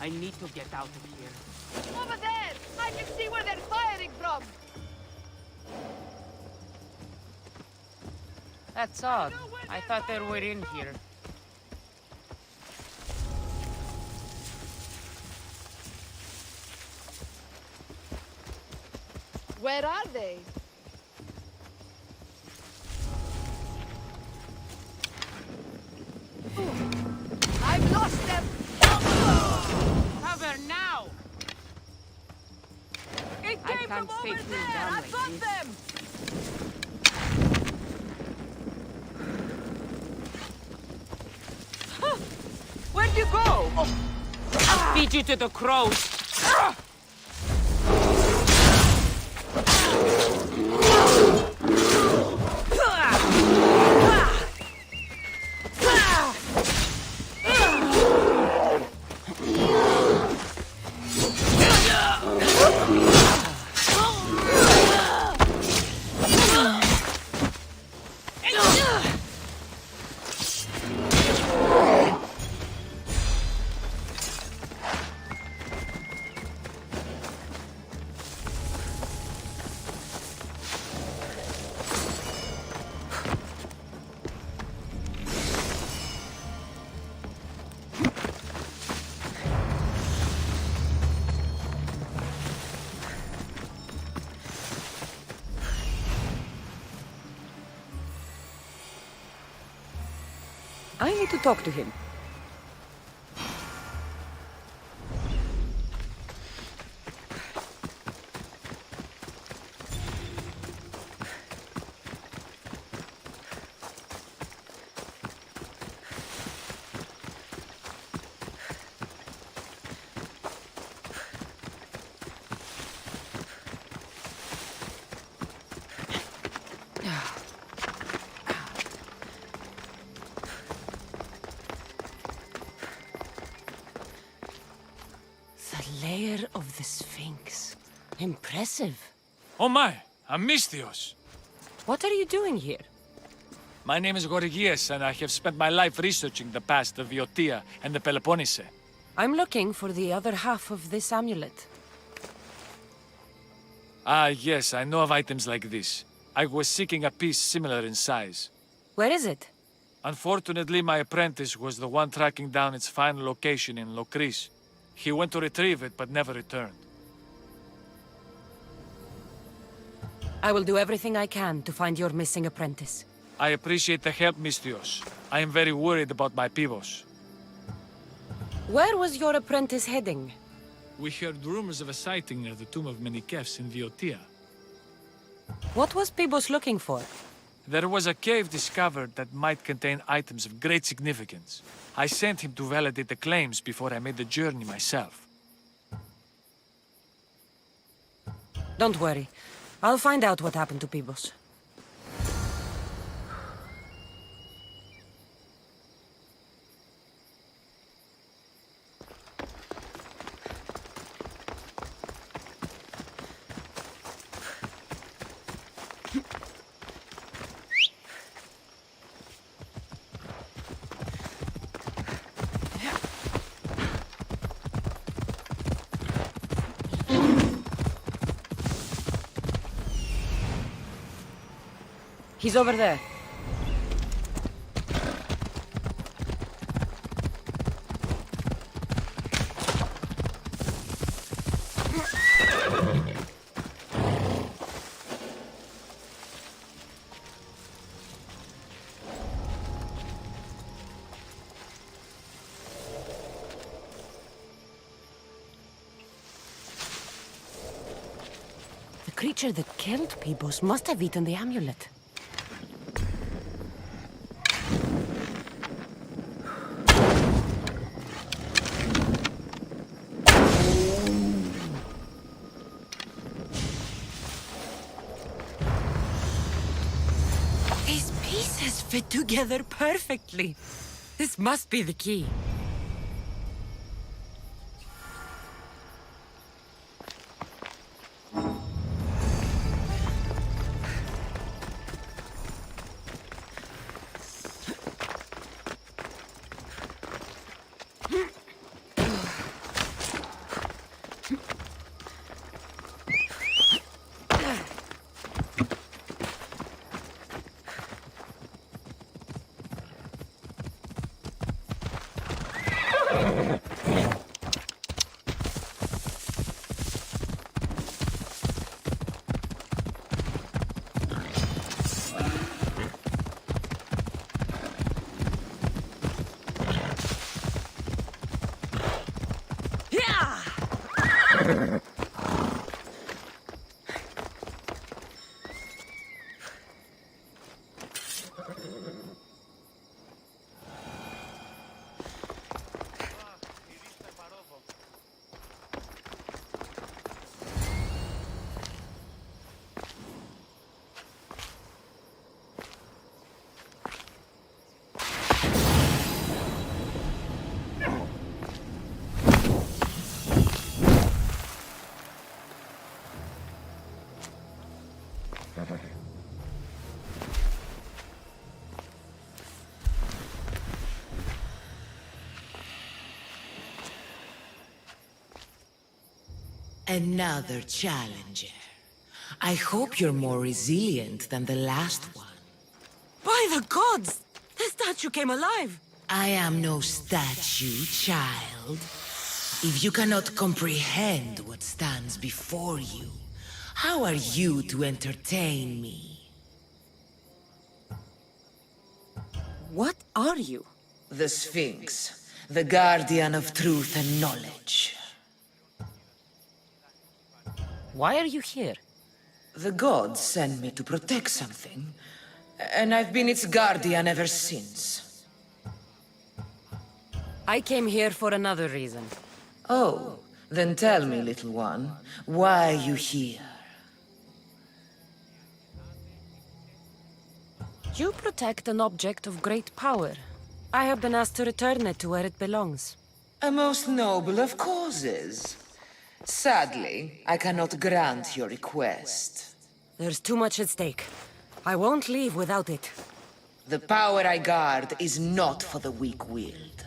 I need to get out of here. Over there! I can see where they're firing from! That's odd. I thought they were in here. Where are they? I've lost them! Cover now! It I came can't from stay over pinned there! down I've like got this. them! Where'd you go? I'll feed you to the crows! I need to talk to him. The lair of the Sphinx. Impressive. Oh my, Amistios! What are you doing here? My name is Gorgias, and I have spent my life researching the past of Viotia and the Peloponnese. I'm looking for the other half of this amulet. Ah, yes, I know of items like this. I was seeking a piece similar in size. Where is it? Unfortunately, my apprentice was the one tracking down its final location in Locris. He went to retrieve it, but never returned. I will do everything I can to find your missing apprentice. I appreciate the help, Mistios. I am very worried about my pivos. Where was your apprentice heading? We heard rumors of a sighting near the tomb of Menikefs in Viotia. What was Pibos looking for? There was a cave discovered that might contain items of great significance. I sent him to validate the claims before I made the journey myself. Don't worry. I'll find out what happened to Peebles. He's over there. The creature that killed Peebles must have eaten the amulet. Fit together perfectly. This must be the key. Another challenger. I hope you're more resilient than the last one. By the gods! The statue came alive! I am no statue, child. If you cannot comprehend what stands before you, how are you to entertain me? What are you? The Sphinx, the guardian of truth and knowledge. Why are you here? The gods sent me to protect something, and I've been its guardian ever since. I came here for another reason. Oh, then tell me, little one, why are you here? You protect an object of great power. I have been asked to return it to where it belongs. A most noble of causes. Sadly, I cannot grant your request. There's too much at stake. I won't leave without it. The power I guard is not for the weak-willed.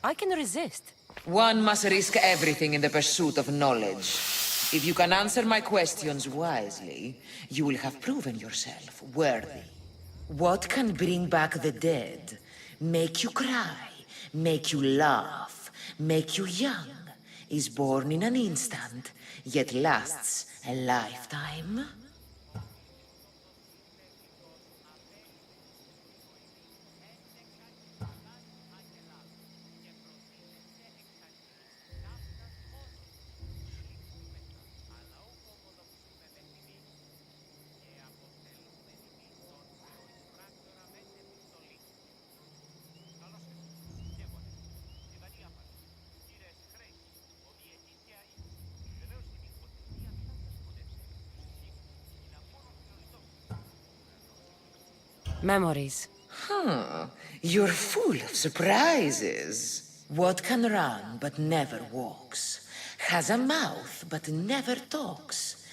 I can resist. One must risk everything in the pursuit of knowledge. If you can answer my questions wisely, you will have proven yourself worthy. What can bring back the dead, make you cry, make you laugh, make you young, is born in an instant, yet lasts a lifetime? Memories. You're full of surprises. What can run but never walks? Has a mouth but never talks?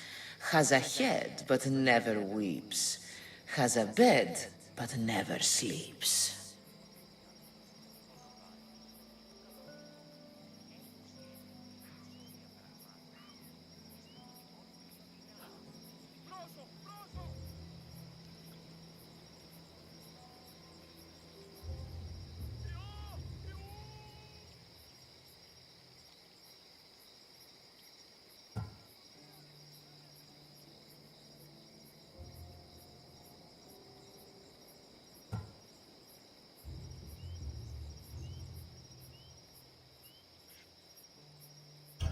Has a head but never weeps? Has a bed but never sleeps?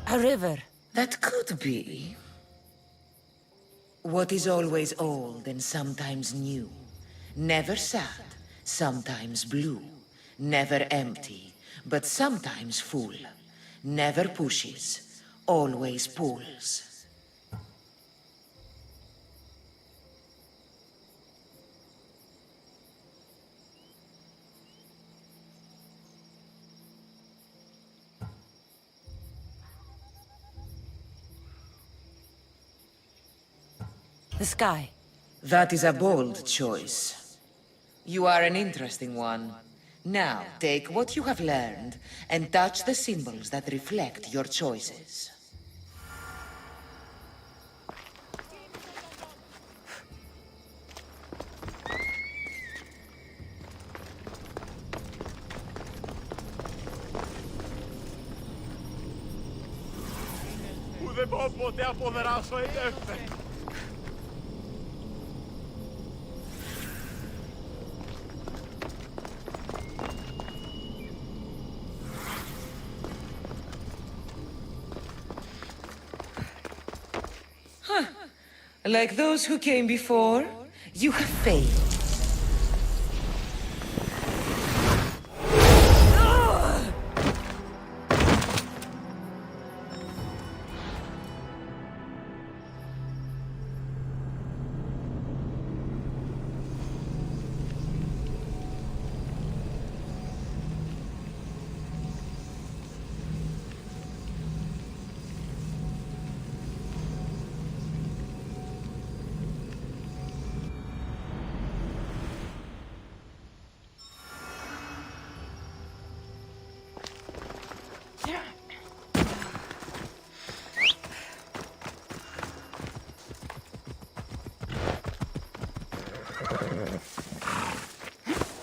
A river. That could be. What is always old and sometimes new. Never sad, sometimes blue. Never empty, but sometimes full. Never pushes, always pulls. The sky. That is a bold choice. You are an interesting one. Now, take what you have learned and touch the symbols that reflect your choices. Που δεν μπορώ ποτέ αποδράσω η έφε. Like those who came before, you have failed.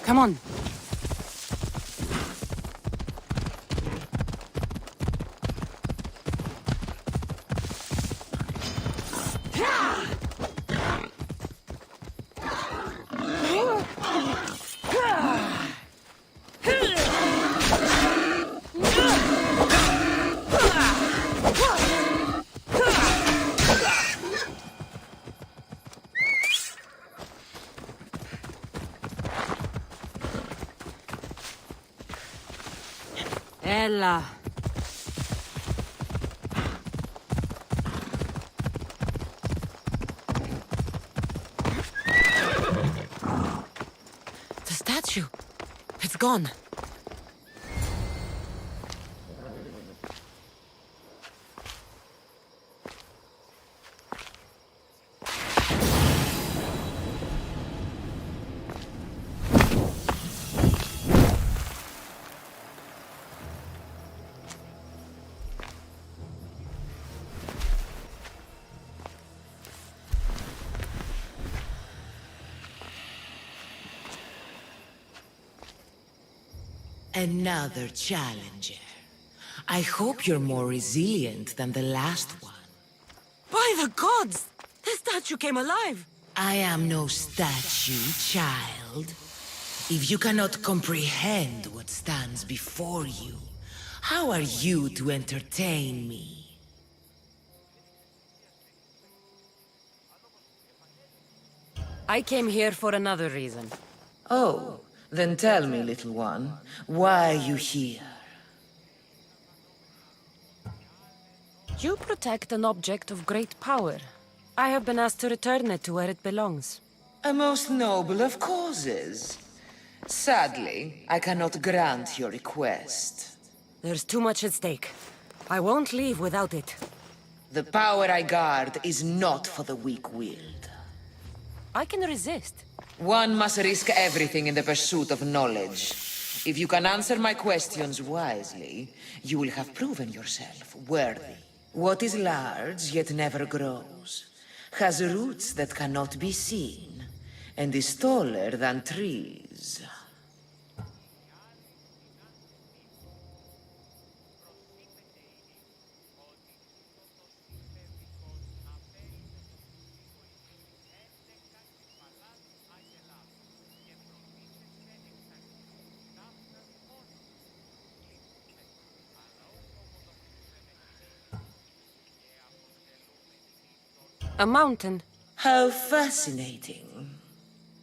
Come on. Ella. The statue. It's gone. Another challenger. I hope you're more resilient than the last one. By the gods! The statue came alive! I am no statue, child. If you cannot comprehend what stands before you, how are you to entertain me? I came here for another reason. Oh, then tell me, little one, why are you here? You protect an object of great power. I have been asked to return it to where it belongs. A most noble of causes. Sadly, I cannot grant your request. There's too much at stake. I won't leave without it. The power I guard is not for the weak-willed. I can resist. One must risk everything in the pursuit of knowledge. If you can answer my questions wisely, you will have proven yourself worthy. What is large yet never grows, has roots that cannot be seen, and is taller than trees. A mountain. How fascinating.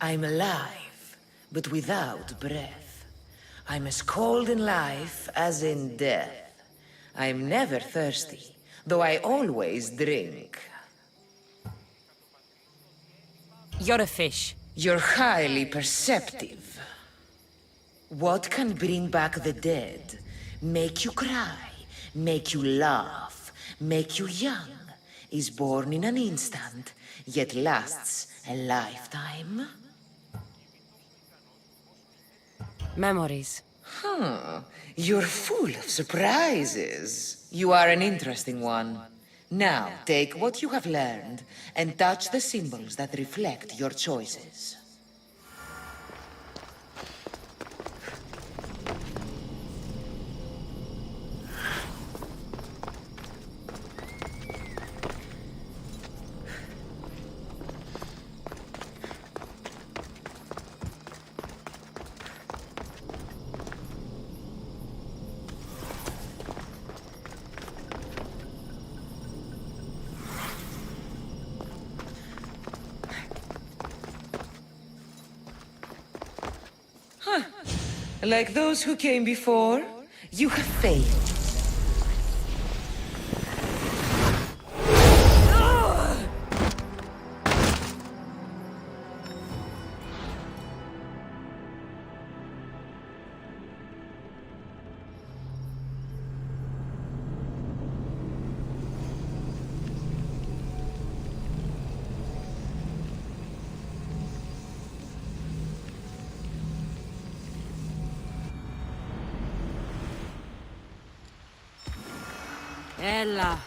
I'm alive, but without breath. I'm as cold in life as in death. I'm never thirsty, though I always drink. You're a fish. You're highly perceptive. What can bring back the dead? Make you cry, make you laugh, make you young. Is born in an instant, yet lasts a lifetime? Memories. You're full of surprises. You are an interesting one. Now, take what you have learned and touch the symbols that reflect your choices. Like those who came before, you have failed. Ella.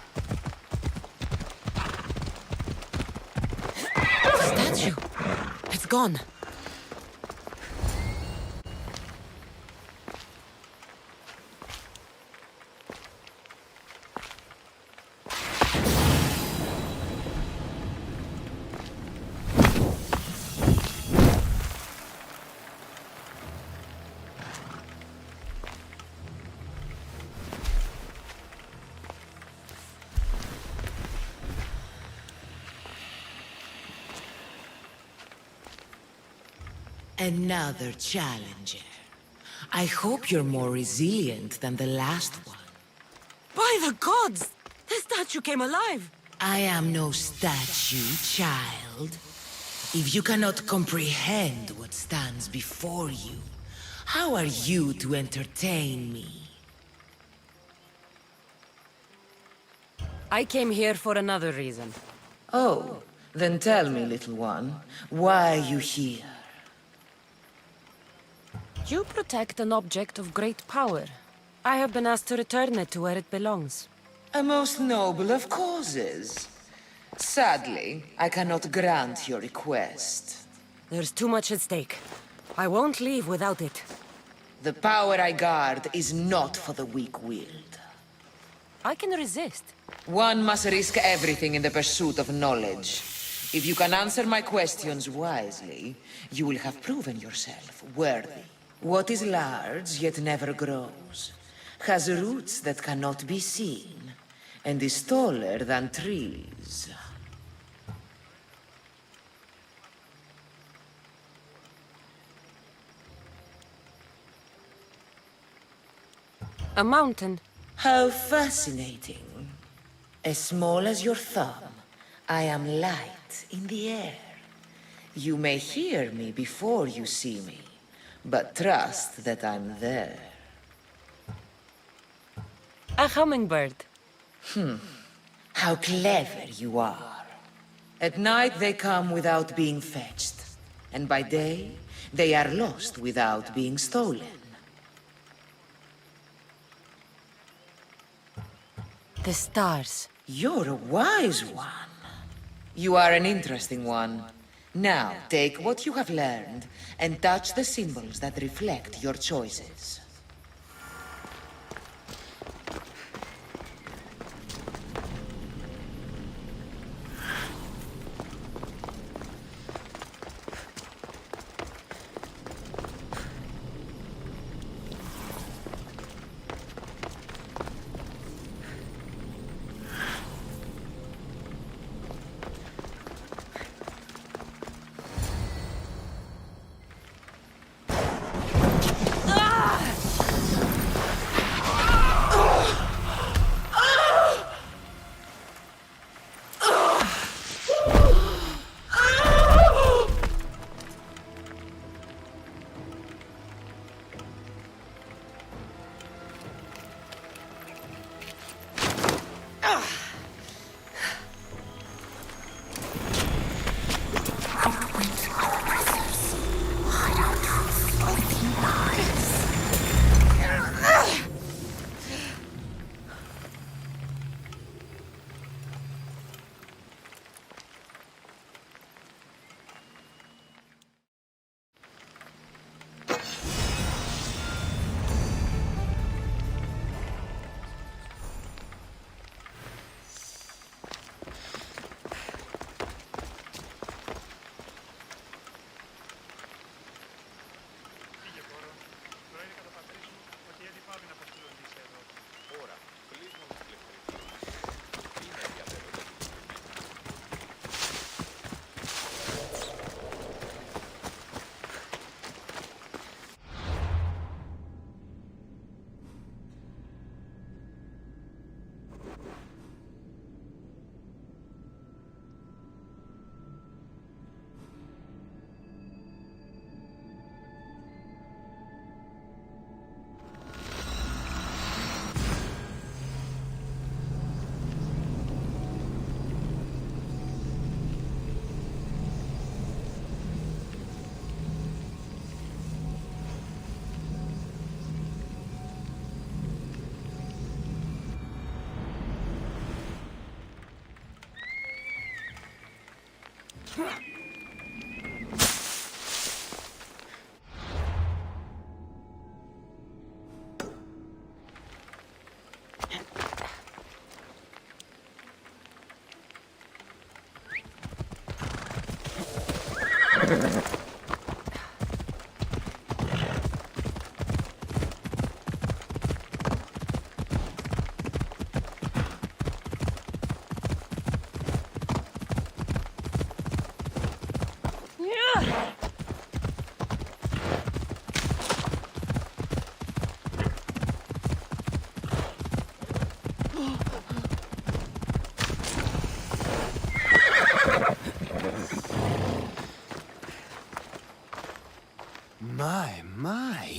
Statue. It's gone. Another challenger. I hope you're more resilient than the last one. By the gods! The statue came alive! I am no statue, child. If you cannot comprehend what stands before you, how are you to entertain me? I came here for another reason. Oh, then tell me, little one, why are you here? You protect an object of great power. I have been asked to return it to where it belongs. A most noble of causes. Sadly, I cannot grant your request. There's too much at stake. I won't leave without it. The power I guard is not for the weak-willed. I can resist. One must risk everything in the pursuit of knowledge. If you can answer my questions wisely, you will have proven yourself worthy. What is large yet never grows, has roots that cannot be seen, and is taller than trees. A mountain. How fascinating. As small as your thumb, I am light in the air. You may hear me before you see me, but trust that I'm there. A hummingbird. How clever you are. At night they come without being fetched, and by day they are lost without being stolen. The stars. You're a wise one. You are an interesting one. Now, take what you have learned and touch the symbols that reflect your choices.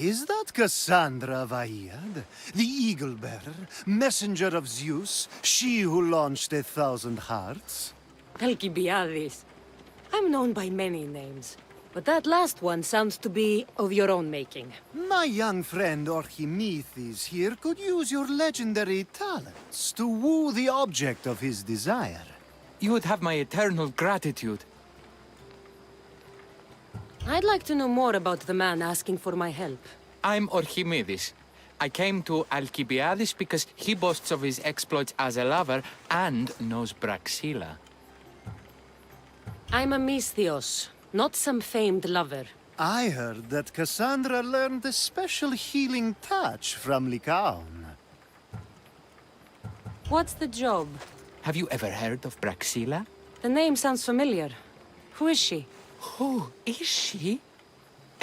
Is that Cassandra Vahyad, the Eagle Bearer, messenger of Zeus, she who launched 1,000 hearts? Alcibiades. I'm known by many names, but that last one sounds to be of your own making. My young friend Archimedes here could use your legendary talents to woo the object of his desire. You would have my eternal gratitude. I'd like to know more about the man asking for my help. I'm Archimedes. I came to Alcibiades because he boasts of his exploits as a lover and knows Braxilla. I'm a Misthios, not some famed lover. I heard that Cassandra learned a special healing touch from Lycaon. What's the job? Have you ever heard of Braxilla? The name sounds familiar. Who is she? Who is she?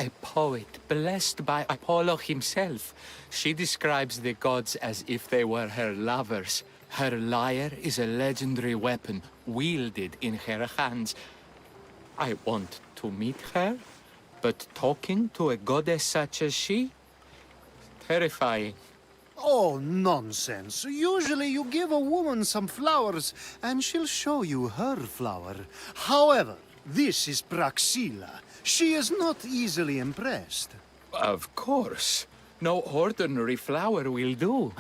A poet blessed by Apollo himself. She describes the gods as if they were her lovers. Her lyre is a legendary weapon wielded in her hands. I want to meet her, but talking to a goddess such as she? Terrifying. Oh, nonsense. Usually you give a woman some flowers, and she'll show you her flower. However, this is Praxilla. She is not easily impressed. Of course. No ordinary flower will do.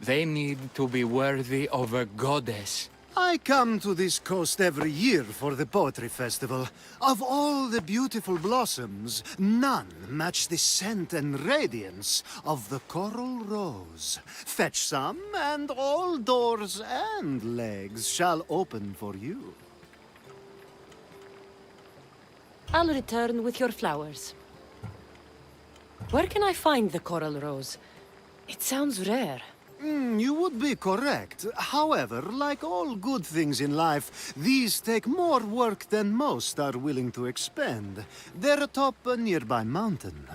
They need to be worthy of a goddess. I come to this coast every year for the Poetry Festival. Of all the beautiful blossoms, none match the scent and radiance of the coral rose. Fetch some, and all doors and legs shall open for you. I'll return with your flowers. Where can I find the coral rose? It sounds rare. You would be correct. However, like all good things in life, these take more work than most are willing to expend. They're atop a nearby mountain.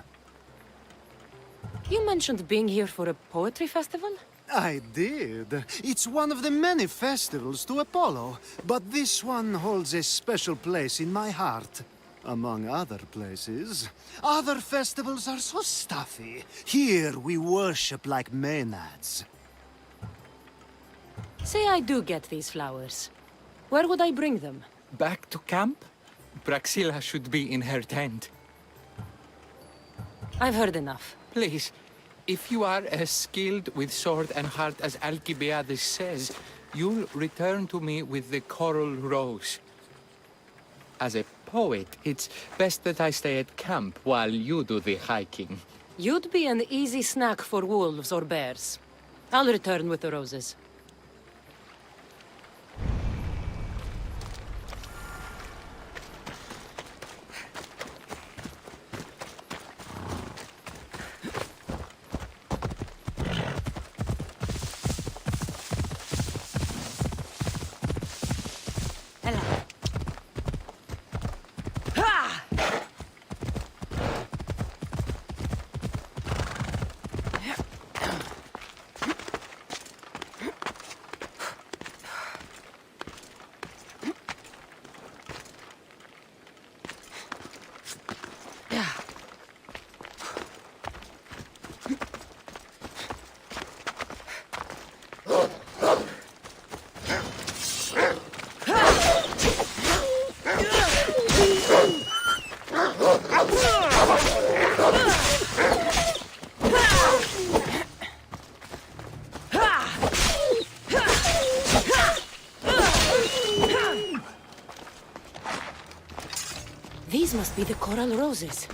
You mentioned being here for a poetry festival? I did. It's one of the many festivals to Apollo, but this one holds a special place in my heart. Among other places. Other festivals are so stuffy. Here we worship like maenads. Say I do get these flowers. Where would I bring them? Back to camp? Praxilla should be in her tent. I've heard enough. Please, if you are as skilled with sword and heart as Alcibiades says, you'll return to me with the coral rose. As a poet, it's best that I stay at camp while you do the hiking. You'd be an easy snack for wolves or bears. I'll return with the roses. These must be the coral roses.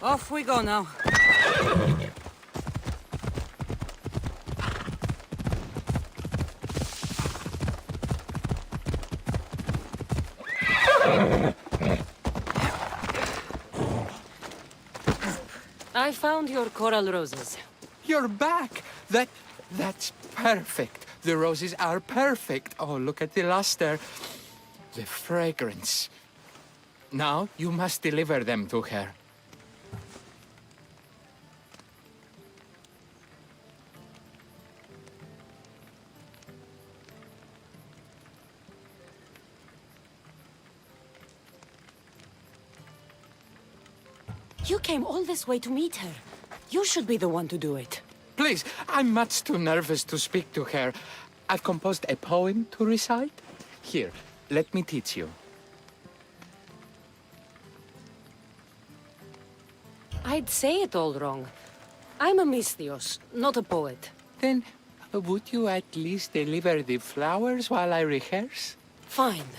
Off we go now. I found your coral roses. You're back! That's perfect. The roses are perfect. Oh, look at the luster. The fragrance. Now you must deliver them to her. You came all this way to meet her. You should be the one to do it. Please, I'm much too nervous to speak to her. I've composed a poem to recite. Here, let me teach you. I'd say it all wrong. I'm a Misthios, not a poet. Then, would you at least deliver the flowers while I rehearse? Fine.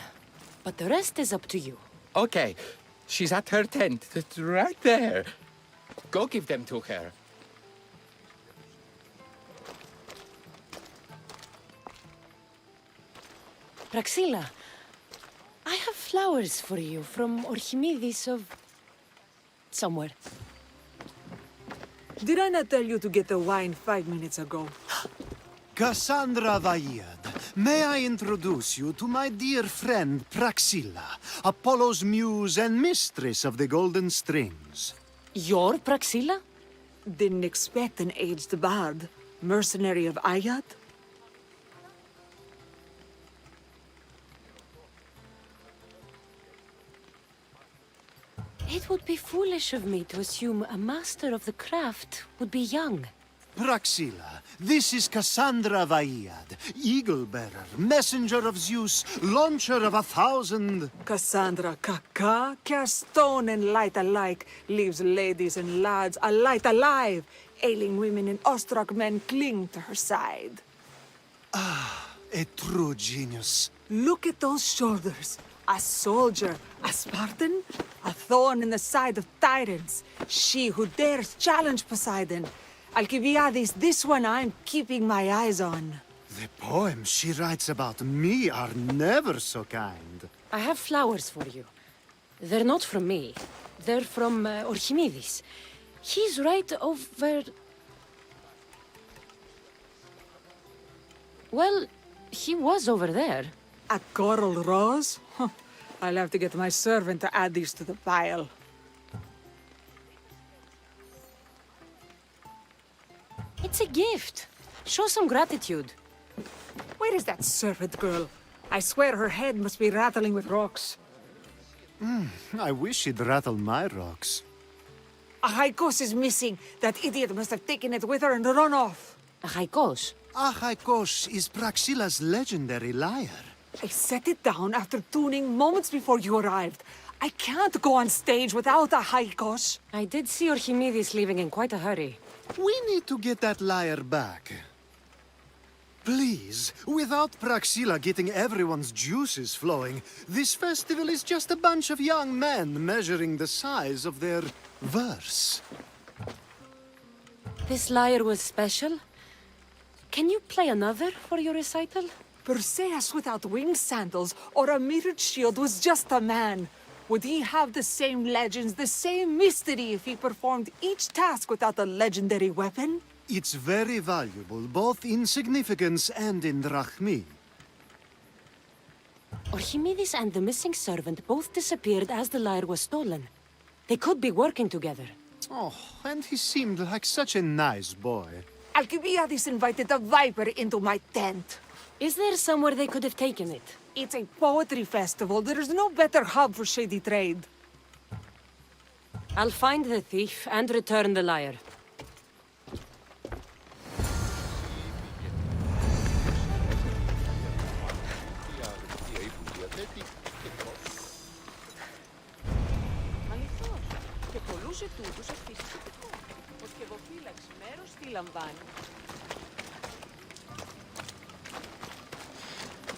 But the rest is up to you. Okay. She's at her tent. It's right there. Go give them to her. Praxilla, I have flowers for you from Orchimidis of... somewhere. Did I not tell you to get the wine 5 minutes ago? Cassandra Vaiad, may I introduce you to my dear friend Praxilla, Apollo's muse and mistress of the Golden Strings. You're Praxilla? Didn't expect an aged bard. Mercenary of Ayat? It would be foolish of me to assume a master of the craft would be young. Praxilla, this is Cassandra Vaiad, Eagle-bearer, messenger of Zeus, launcher of 1,000... Cassandra Kaka, cast stone and light alike, leaves ladies and lads alight alive. Ailing women and awestruck men cling to her side. Ah, a true genius. Look at those shoulders. A soldier, a Spartan, a thorn in the side of tyrants. She who dares challenge Poseidon. Alcibiades, this one I'm keeping my eyes on. The poems she writes about me are never so kind. I have flowers for you. They're not from me. They're from Orchimidis. He's right over... Well, he was over there. A coral rose? I'll have to get my servant to add these to the pile. It's a gift. Show some gratitude. Where is that servant girl? I swear her head must be rattling with rocks. I wish she'd rattle my rocks. A Haikos is missing. That idiot must have taken it with her and run off. A Haikos? A Haikos is Praxilla's legendary lyre. I set it down after tuning moments before you arrived. I can't go on stage without a Haikos. I did see Orchimidis leaving in quite a hurry. We need to get that lyre back. Please, without Praxilla getting everyone's juices flowing, this festival is just a bunch of young men measuring the size of their verse. This lyre was special. Can you play another for your recital? Perseus without winged sandals or a mirrored shield was just a man. Would he have the same legends, the same mystery if he performed each task without a legendary weapon? It's very valuable, both in significance and in drachmi. Orchimidis and the missing servant both disappeared as the lyre was stolen. They could be working together. Oh, and he seemed like such a nice boy. Alcibiades invited a viper into my tent. Is there somewhere they could have taken it? It's a poetry festival. There's no better hub for shady trade. I'll find the thief and return the lyre. Και πολλούς ετούτους εφιστικό. Ο σκευοφύλαξ μέρος τι λαμβάνει.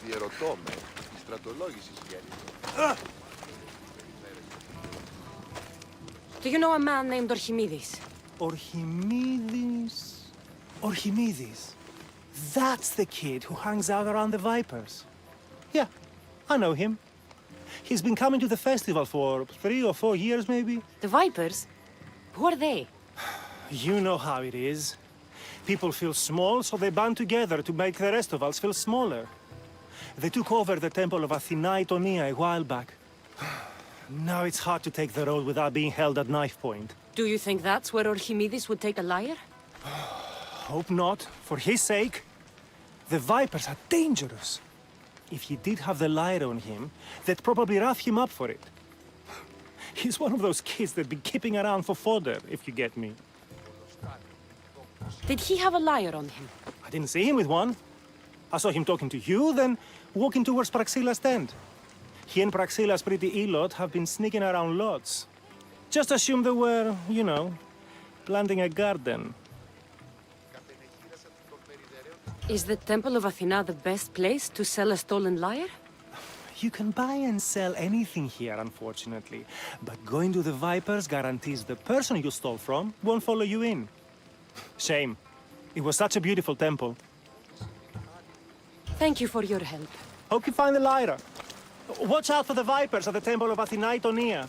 Διερωτώ με, η στρατολόγηση γέννητο. Do you know a man named Orchimidis? Orchimidis? Orchimidis. That's the kid who hangs out around the Vipers. Yeah, I know him. He's been coming to the festival for 3 or 4 years, maybe. The Vipers? Who are they? You know how it is. People feel small, so they band together to make the rest of us feel smaller. They took over the temple of Athena Itonia a while back. Now it's hard to take the road without being held at knife point. Do you think that's where Orchimidis would take a lyre? Hope not. For his sake. The Vipers are dangerous. If he did have the lyre on him, they'd probably rough him up for it. He's one of those kids that'd be keeping around for fodder, if you get me. Did he have a lyre on him? I didn't see him with one. I saw him talking to you, then walking towards Praxilla's tent. He and Praxilla's pretty elot have been sneaking around lots. Just assume they were, you know, planting a garden. Is the Temple of Athena the best place to sell a stolen lyre? You can buy and sell anything here, unfortunately. But going to the Vipers guarantees the person you stole from won't follow you in. Shame. It was such a beautiful temple. Thank you for your help. Hope you find the lyre. Watch out for the Vipers at the Temple of Athena Tonia.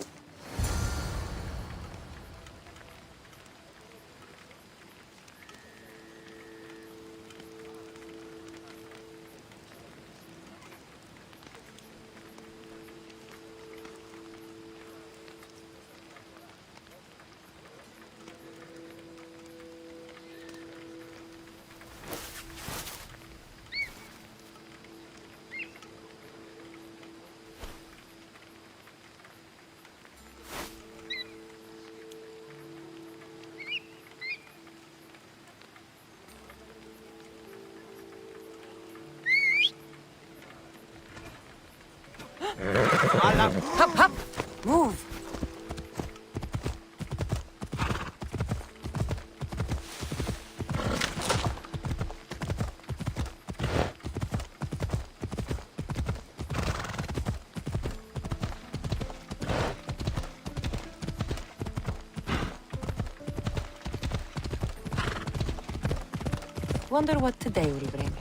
Hop, hop! Move! Wonder what today will bring.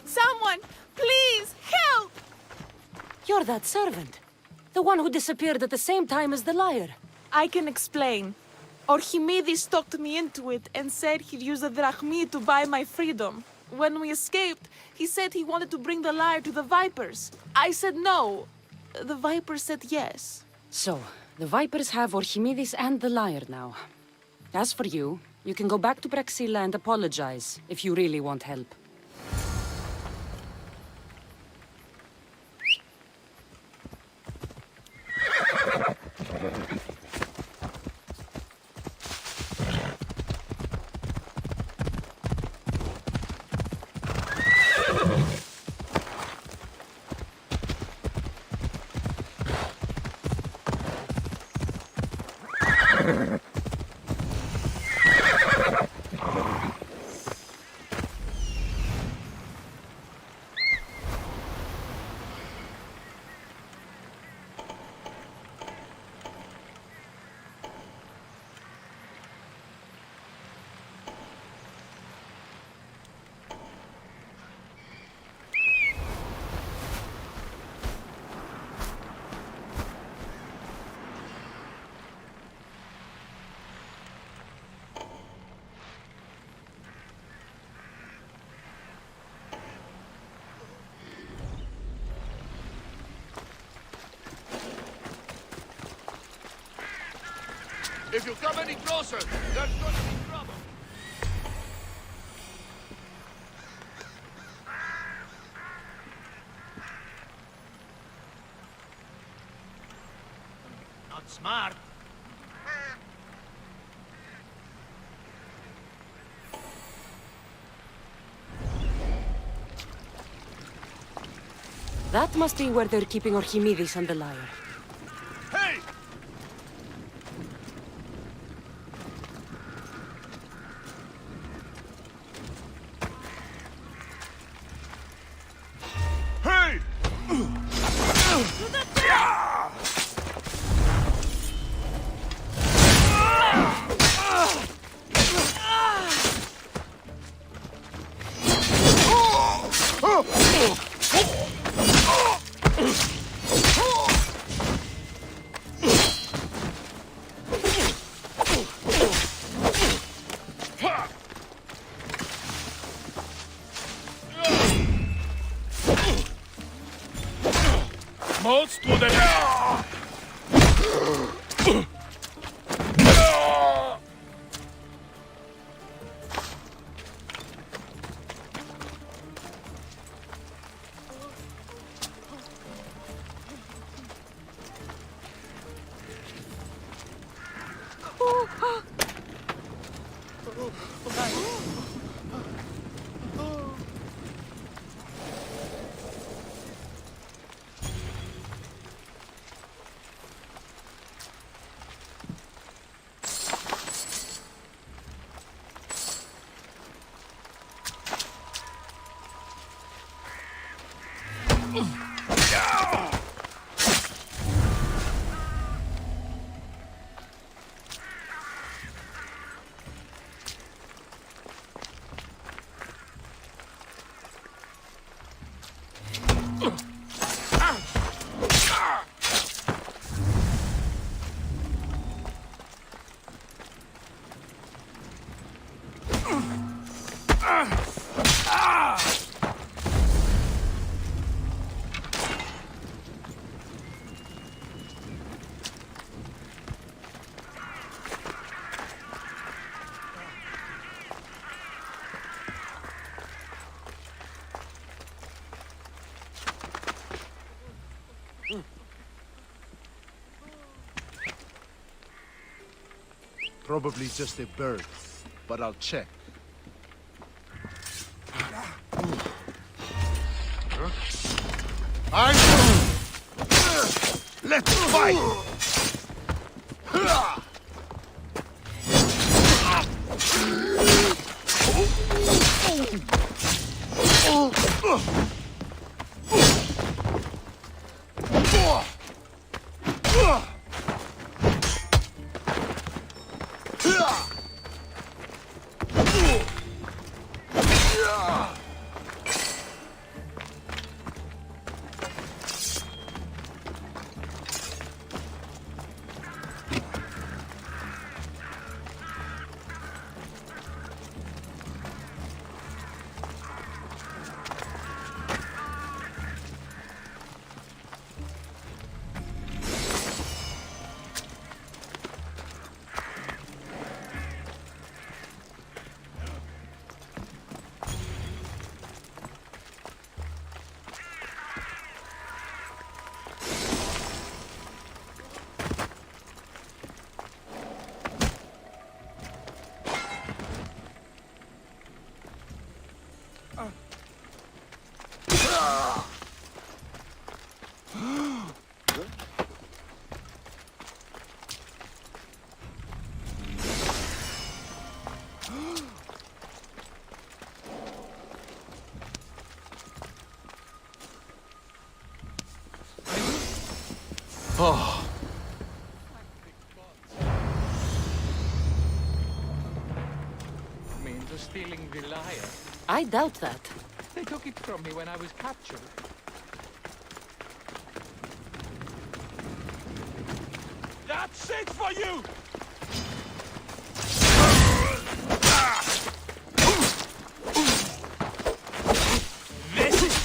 Someone, please, help! You're that servant. The one who disappeared at the same time as the lyre. I can explain. Archimedes talked me into it and said he'd use a drachmi to buy my freedom. When we escaped, he said he wanted to bring the lyre to the Vipers. I said no. The Vipers said yes. So, the Vipers have Archimedes and the lyre now. As for you, you can go back to Praxilla and apologize if you really want help. If you come any closer, there's gonna be trouble. Not smart. That must be where they're keeping Archimedes and the lyre. Hey! Hey! Most to the Probably just a bird, but I'll check. Let's fight! Oh. Means of stealing the lyre. I doubt that. They took it from me when I was captured. That's it for you! This is...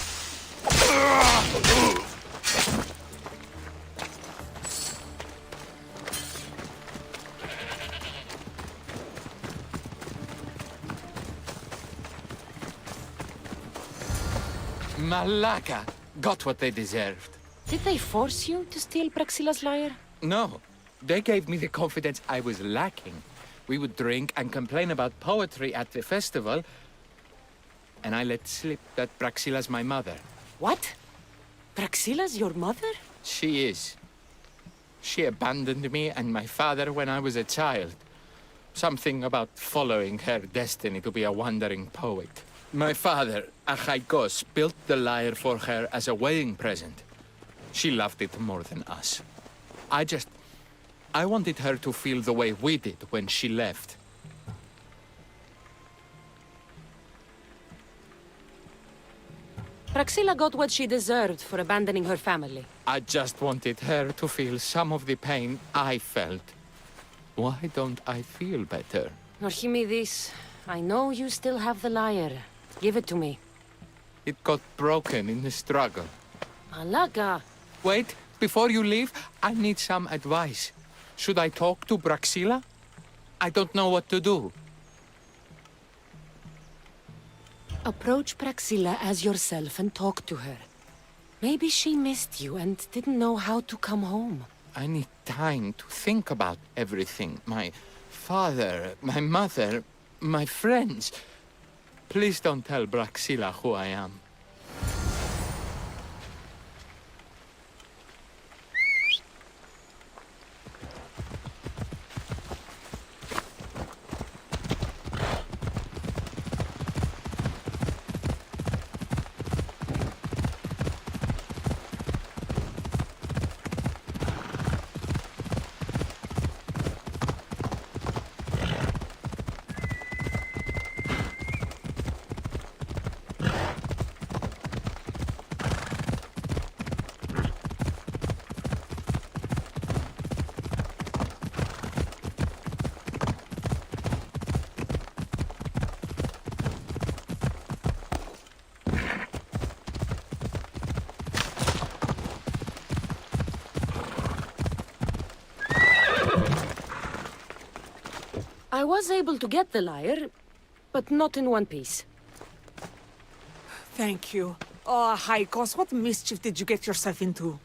Malaka got what they deserved. Did they force you to steal Praxila's lyre? No, they gave me the confidence I was lacking. We would drink and complain about poetry at the festival, and I let slip that Praxila's my mother. What? Praxila's your mother? She is. She abandoned me and my father when I was a child. Something about following her destiny to be a wandering poet. My father, Achaikos, built the lyre for her as a wedding present. She loved it more than us. I wanted her to feel the way we did when she left. Praxila got what she deserved for abandoning her family. I just wanted her to feel some of the pain I felt. Why don't I feel better? Archimedes, I know you still have the lyre. Give it to me. It got broken in the struggle. Malaka! Wait, before you leave, I need some advice. Should I talk to Praxila? I don't know what to do. Approach Praxila as yourself and talk to her. Maybe she missed you and didn't know how to come home. I need time to think about everything. My father, my mother, my friends. Please don't tell Braxilla who I am. I was able to get the lyre, but not in one piece. Thank you. Oh, Haikos, what mischief did you get yourself into?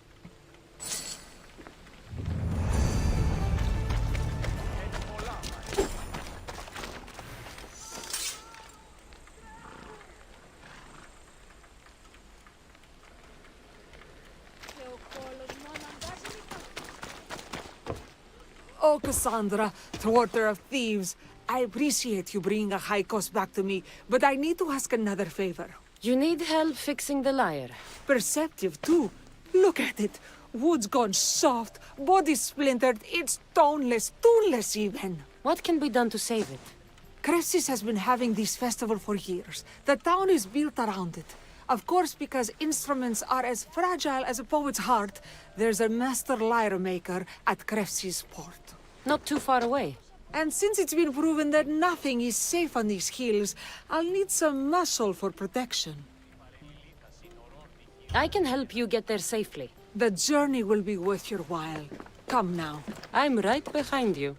Oh, Cassandra, thwarter of thieves. I appreciate you bringing a Haikos back to me, but I need to ask another favor. You need help fixing the lyre. Perceptive, too. Look at it. Wood's gone soft, body splintered, it's toneless, tuneless even. What can be done to save it? Cressis has been having this festival for years. The town is built around it. Of course, because instruments are as fragile as a poet's heart, there's a master lyre maker at Cressis port. Not too far away. And since it's been proven that nothing is safe on these hills, I'll need some muscle for protection. I can help you get there safely. The journey will be worth your while. Come now. I'm right behind you.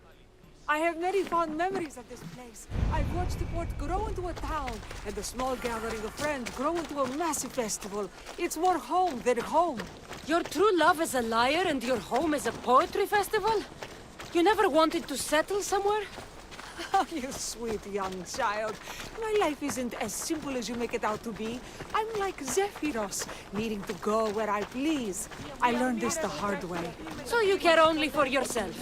I have many fond memories of this place. I've watched the port grow into a town, and the small gathering of friends grow into a massive festival. It's more home than home. Your true love is a lyre and your home is a poetry festival? You never wanted to settle somewhere? Oh, you sweet young child. My life isn't as simple as you make it out to be. I'm like Zephyros, needing to go where I please. I learned this the hard way. So you care only for yourself?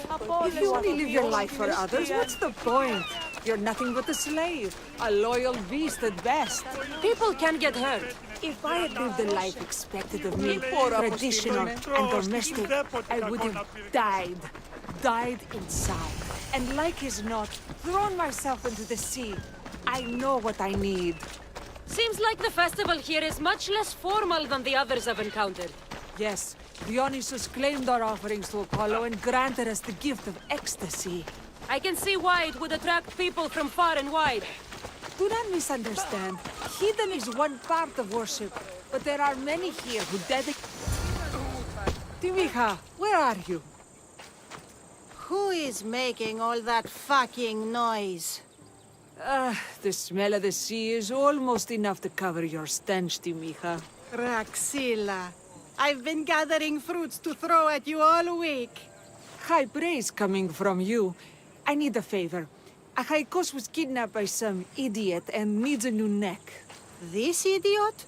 If you only live your life for others, what's the point? You're nothing but a slave, a loyal beast at best. People can get hurt. If I had lived the life expected of me, traditional and domestic, I would have died inside. And like as not, thrown myself into the sea. I know what I need. Seems like the festival here is much less formal than the others I've encountered. Yes, Dionysus claimed our offerings to Apollo and granted us the gift of ecstasy. I can see why it would attract people from far and wide. Do not misunderstand. Heathen is one part of worship, but there are many here who dedicate... Timiha, where are you? Who is making all that fucking noise? The smell of the sea is almost enough to cover your stench, Timiha. Raxilla, I've been gathering fruits to throw at you all week. High praise coming from you. I need a favor. A Haikos was kidnapped by some idiot and needs a new neck. This idiot?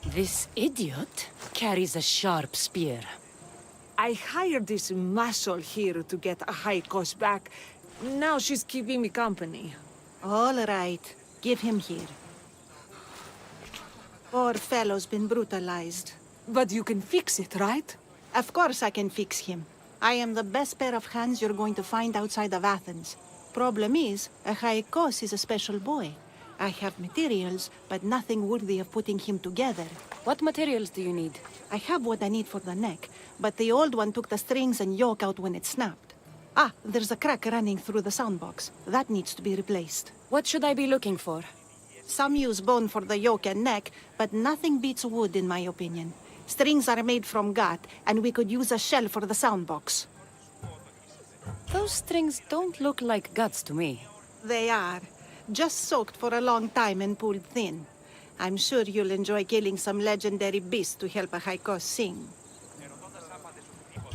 This idiot carries a sharp spear. I hired this muscle here to get a Haikos back. Now she's keeping me company. All right. Give him here. Poor fellow's been brutalized. But you can fix it, right? Of course I can fix him. I am the best pair of hands you're going to find outside of Athens. Problem is, a Haikos is a special boy. I have materials, but nothing worthy of putting him together. What materials do you need? I have what I need for the neck, but the old one took the strings and yoke out when it snapped. Ah, there's a crack running through the soundbox. That needs to be replaced. What should I be looking for? Some use bone for the yoke and neck, but nothing beats wood in my opinion. Strings are made from gut, and we could use a shell for the soundbox. Those strings don't look like guts to me. They are. Just soaked for a long time and pulled thin. I'm sure you'll enjoy killing some legendary beast to help a Haikos sing.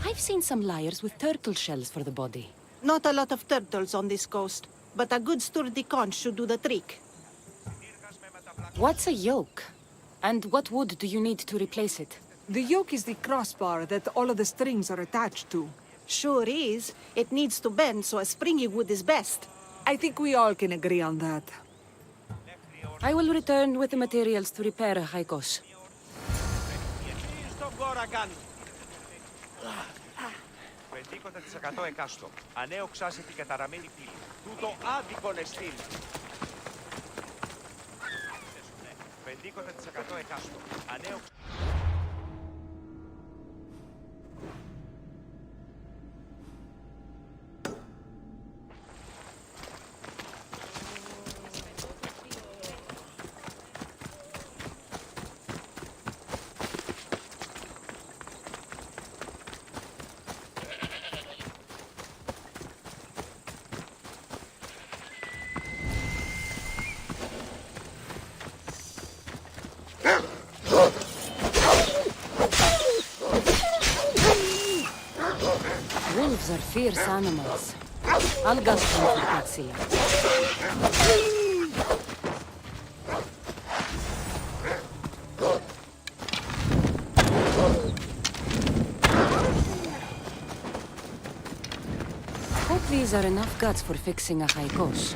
I've seen some liars with turtle shells for the body. Not a lot of turtles on this coast, but a good sturdy conch should do the trick. What's a yoke? And what wood do you need to replace it? The yoke is the crossbar that all of the strings are attached to. Sure is. It needs to bend, so a springy wood is best. I think we all can agree on that. I will return with the materials to repair a Haikos. Στον κόρα κάνει. 50% εκάστο. Ανέο ξάσε την καταραμένη πύλη. Τούτο άδικον εστίν. 50% εκάστο. Ανέο... Wolves are fierce animals. I'll gun them for Praxila. Hope these are enough guts for fixing a Haikos.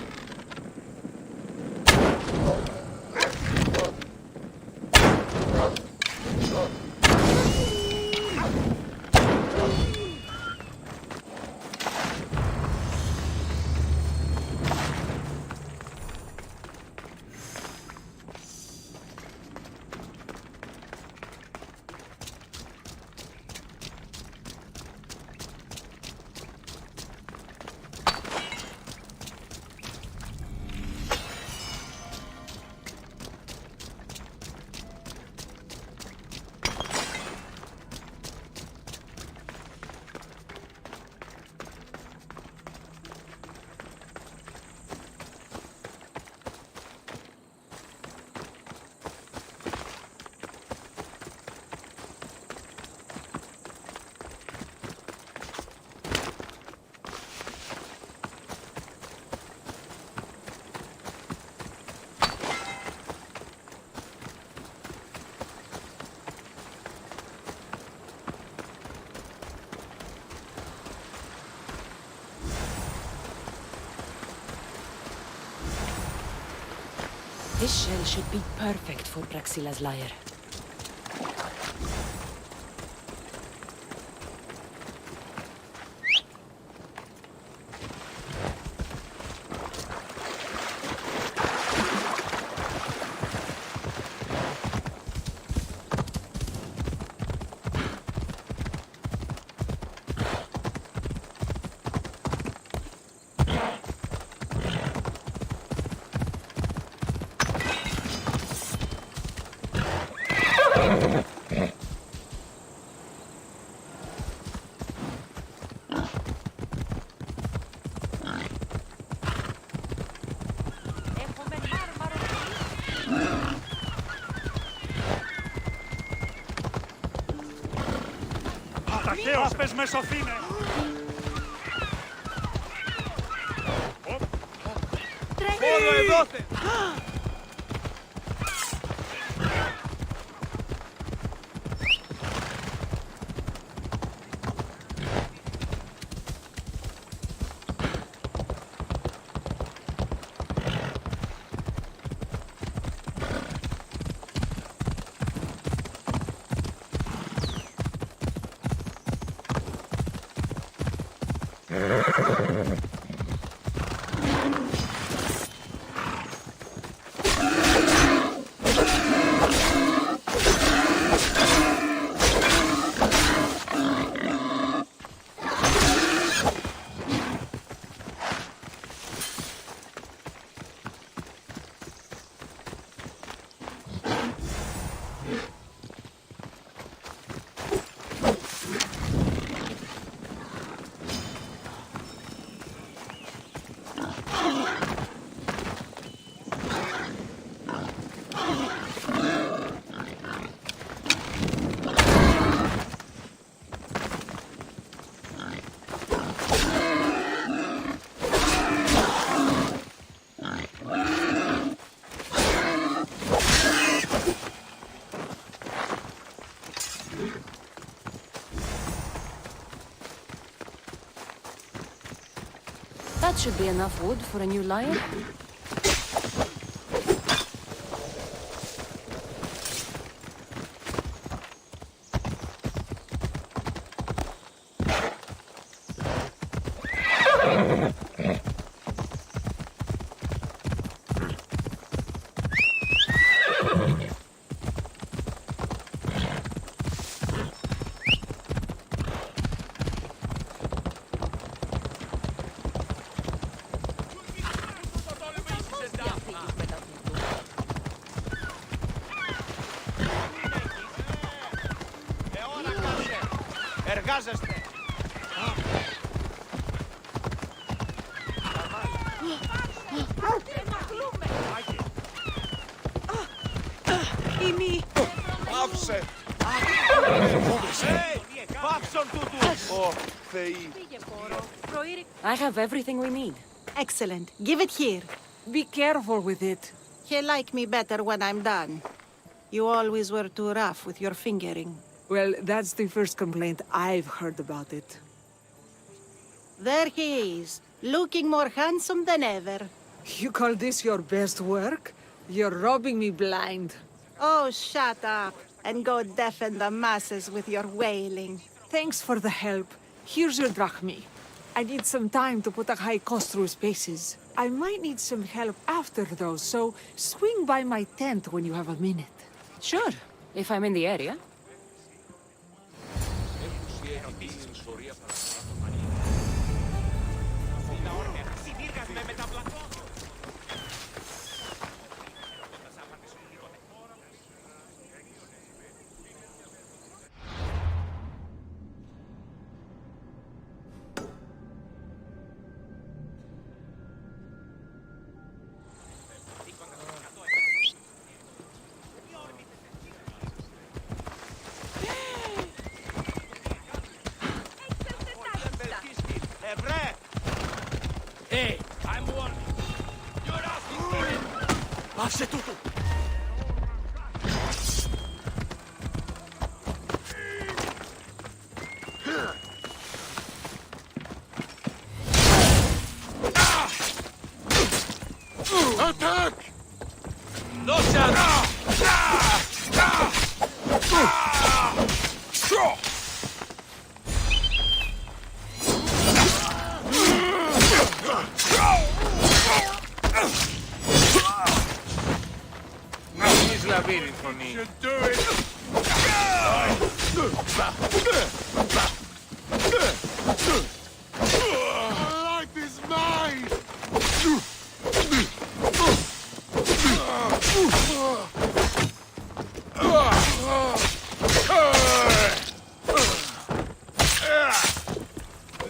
This shell should be perfect for Praxila's lyre. Ταχαίως, πες με σωθήνε! Όλο εδώθε! That should be enough wood for a new lion. Εργάζεστε! Imi! Πάψε! Πάψον τούτου! Ω, Θεοί! I have everything we need. Excellent. Give it here. Be careful with it. He'll like me better when I'm done. You always were too rough with your fingering. Well, that's the first complaint I've heard about it. There he is, looking more handsome than ever. You call this your best work? You're robbing me blind. Oh, shut up and go deafen the masses with your wailing. Thanks for the help. Here's your drachmi. I need some time to put a high cost through spaces. I might need some help after though, so swing by my tent when you have a minute. Sure, if I'm in the area. Hey, I'm warning. You're asking for it. Πάψε τούτου. Attack! Δώσε! Should do it. Life is mine.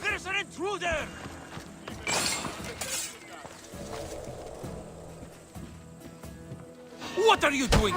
There's an intruder! What are you doing?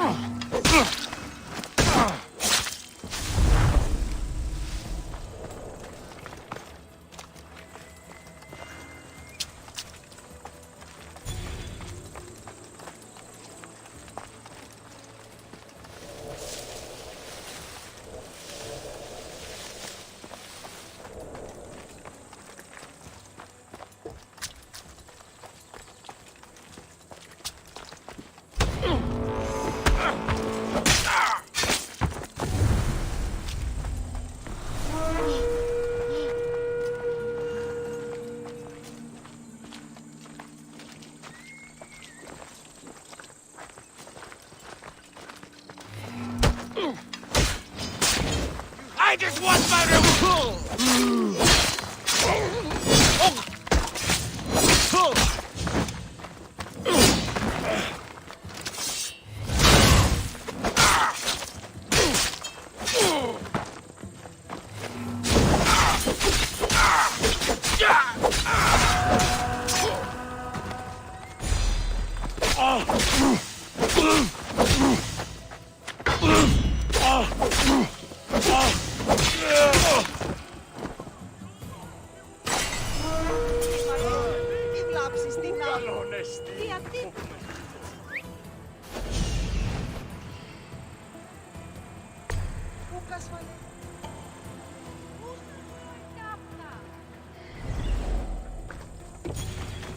I just want my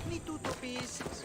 Ni tutto pieces.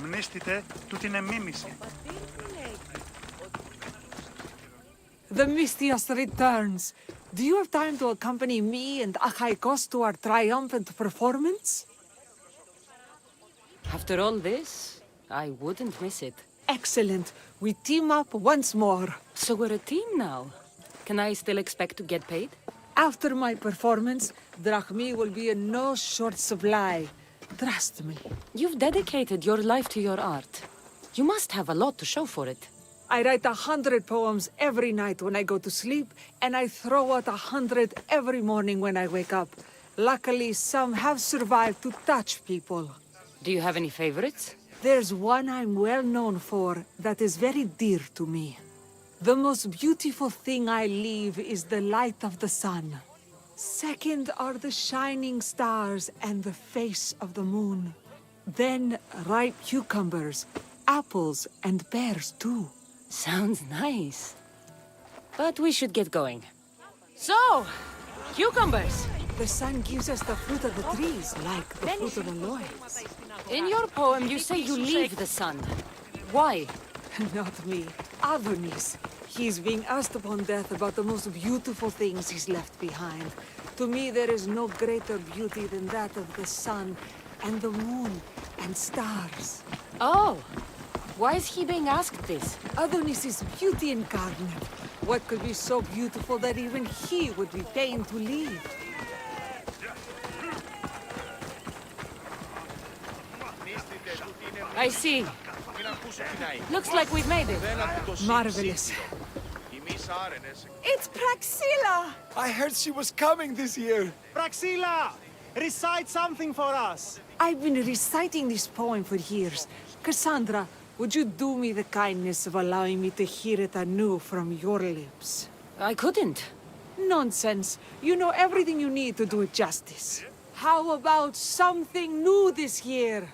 Μνήστητε, τούτη είναι μίμηση. The Mystios returns. Do you have time to accompany me and Achaikos to our triumphant performance? After all this, I wouldn't miss it. Excellent. We team up once more. So we're a team now. Can I still expect to get paid? After my performance, drachmi will be in no short supply. Trust me. You've dedicated your life to your art. You must have a lot to show for it. I write 100 poems every night when I go to sleep, and I throw out 100 every morning when I wake up. Luckily, some have survived to touch people. Do you have any favorites? There's one I'm well known for that is very dear to me. The most beautiful thing I leave is the light of the sun. Second are the shining stars and the face of the moon. Then ripe cucumbers, apples, and pears too. Sounds nice. But we should get going. So, cucumbers! The sun gives us the fruit of the trees, like the fruit of the loins. In your poem, you say you leave the sun. Why? Not me. Adonis. He's being asked upon death about the most beautiful things he's left behind. To me, there is no greater beauty than that of the sun, and the moon, and stars. Oh! Why is he being asked this? Adonis is beauty incarnate. What could be so beautiful that even he would be pained to leave? I see. Looks like we've made it. Marvelous. It's Praxilla! I heard she was coming this year. Praxilla! Recite something for us. I've been reciting this poem for years. Cassandra, would you do me the kindness of allowing me to hear it anew from your lips? I couldn't. Nonsense. You know everything you need to do it justice. How about something new this year?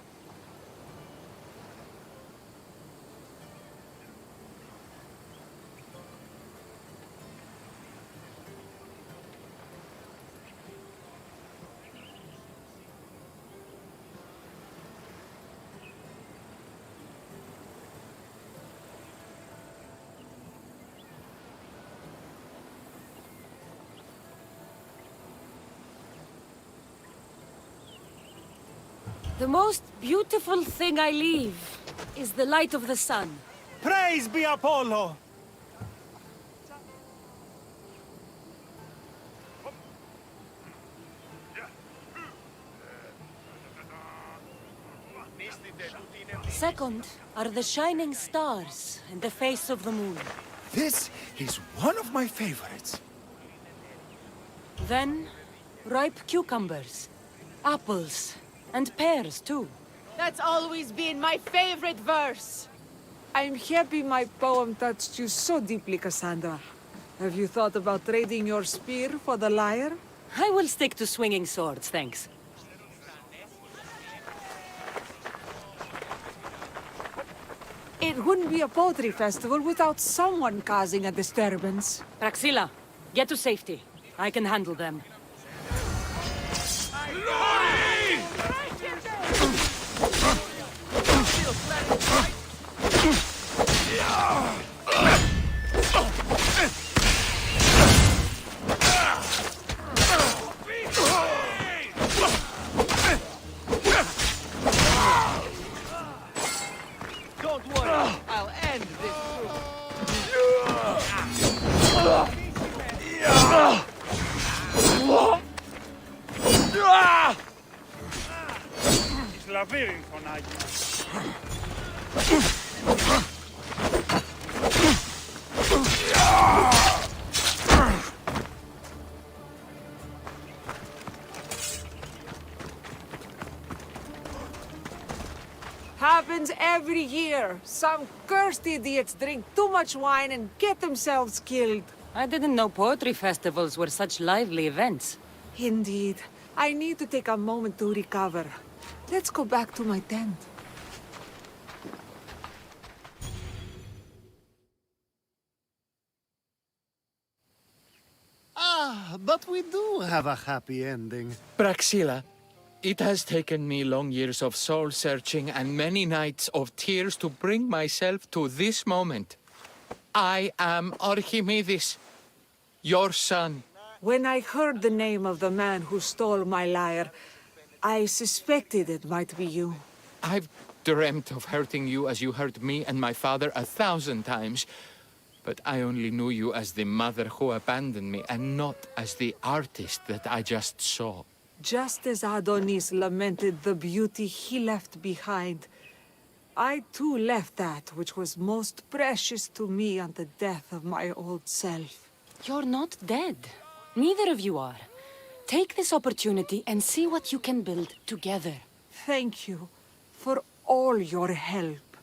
The most beautiful thing I leave is the light of the sun. Praise be Apollo! Second are the shining stars and the face of the moon. This is one of my favorites. Then, ripe cucumbers, apples, and pears too. That's always been my favorite verse. I'm happy my poem touched you so deeply, Cassandra. Have you thought about trading your spear for the lyre? I will stick to swinging swords, thanks. It wouldn't be a poetry festival without someone causing a disturbance. Praxilla, get to safety. I can handle them. Don't worry. I'll end this Εις λαβύρινθον, Άγιε. Happens every year. Some cursed idiots drink too much wine and get themselves killed. I didn't know poetry festivals were such lively events. Indeed. I need to take a moment to recover. Let's go back to my tent. Ah, but we do have a happy ending. Praxila, it has taken me long years of soul-searching and many nights of tears to bring myself to this moment. I am Archimedes, your son. When I heard the name of the man who stole my lyre, I suspected it might be you. I've dreamt of hurting you as you hurt me and my father 1,000 times, but I only knew you as the mother who abandoned me and not as the artist that I just saw. Just as Adonis lamented the beauty he left behind, I too left that which was most precious to me on the death of my old self. You're not dead. Neither of you are. Take this opportunity and see what you can build together. Thank you for all your help.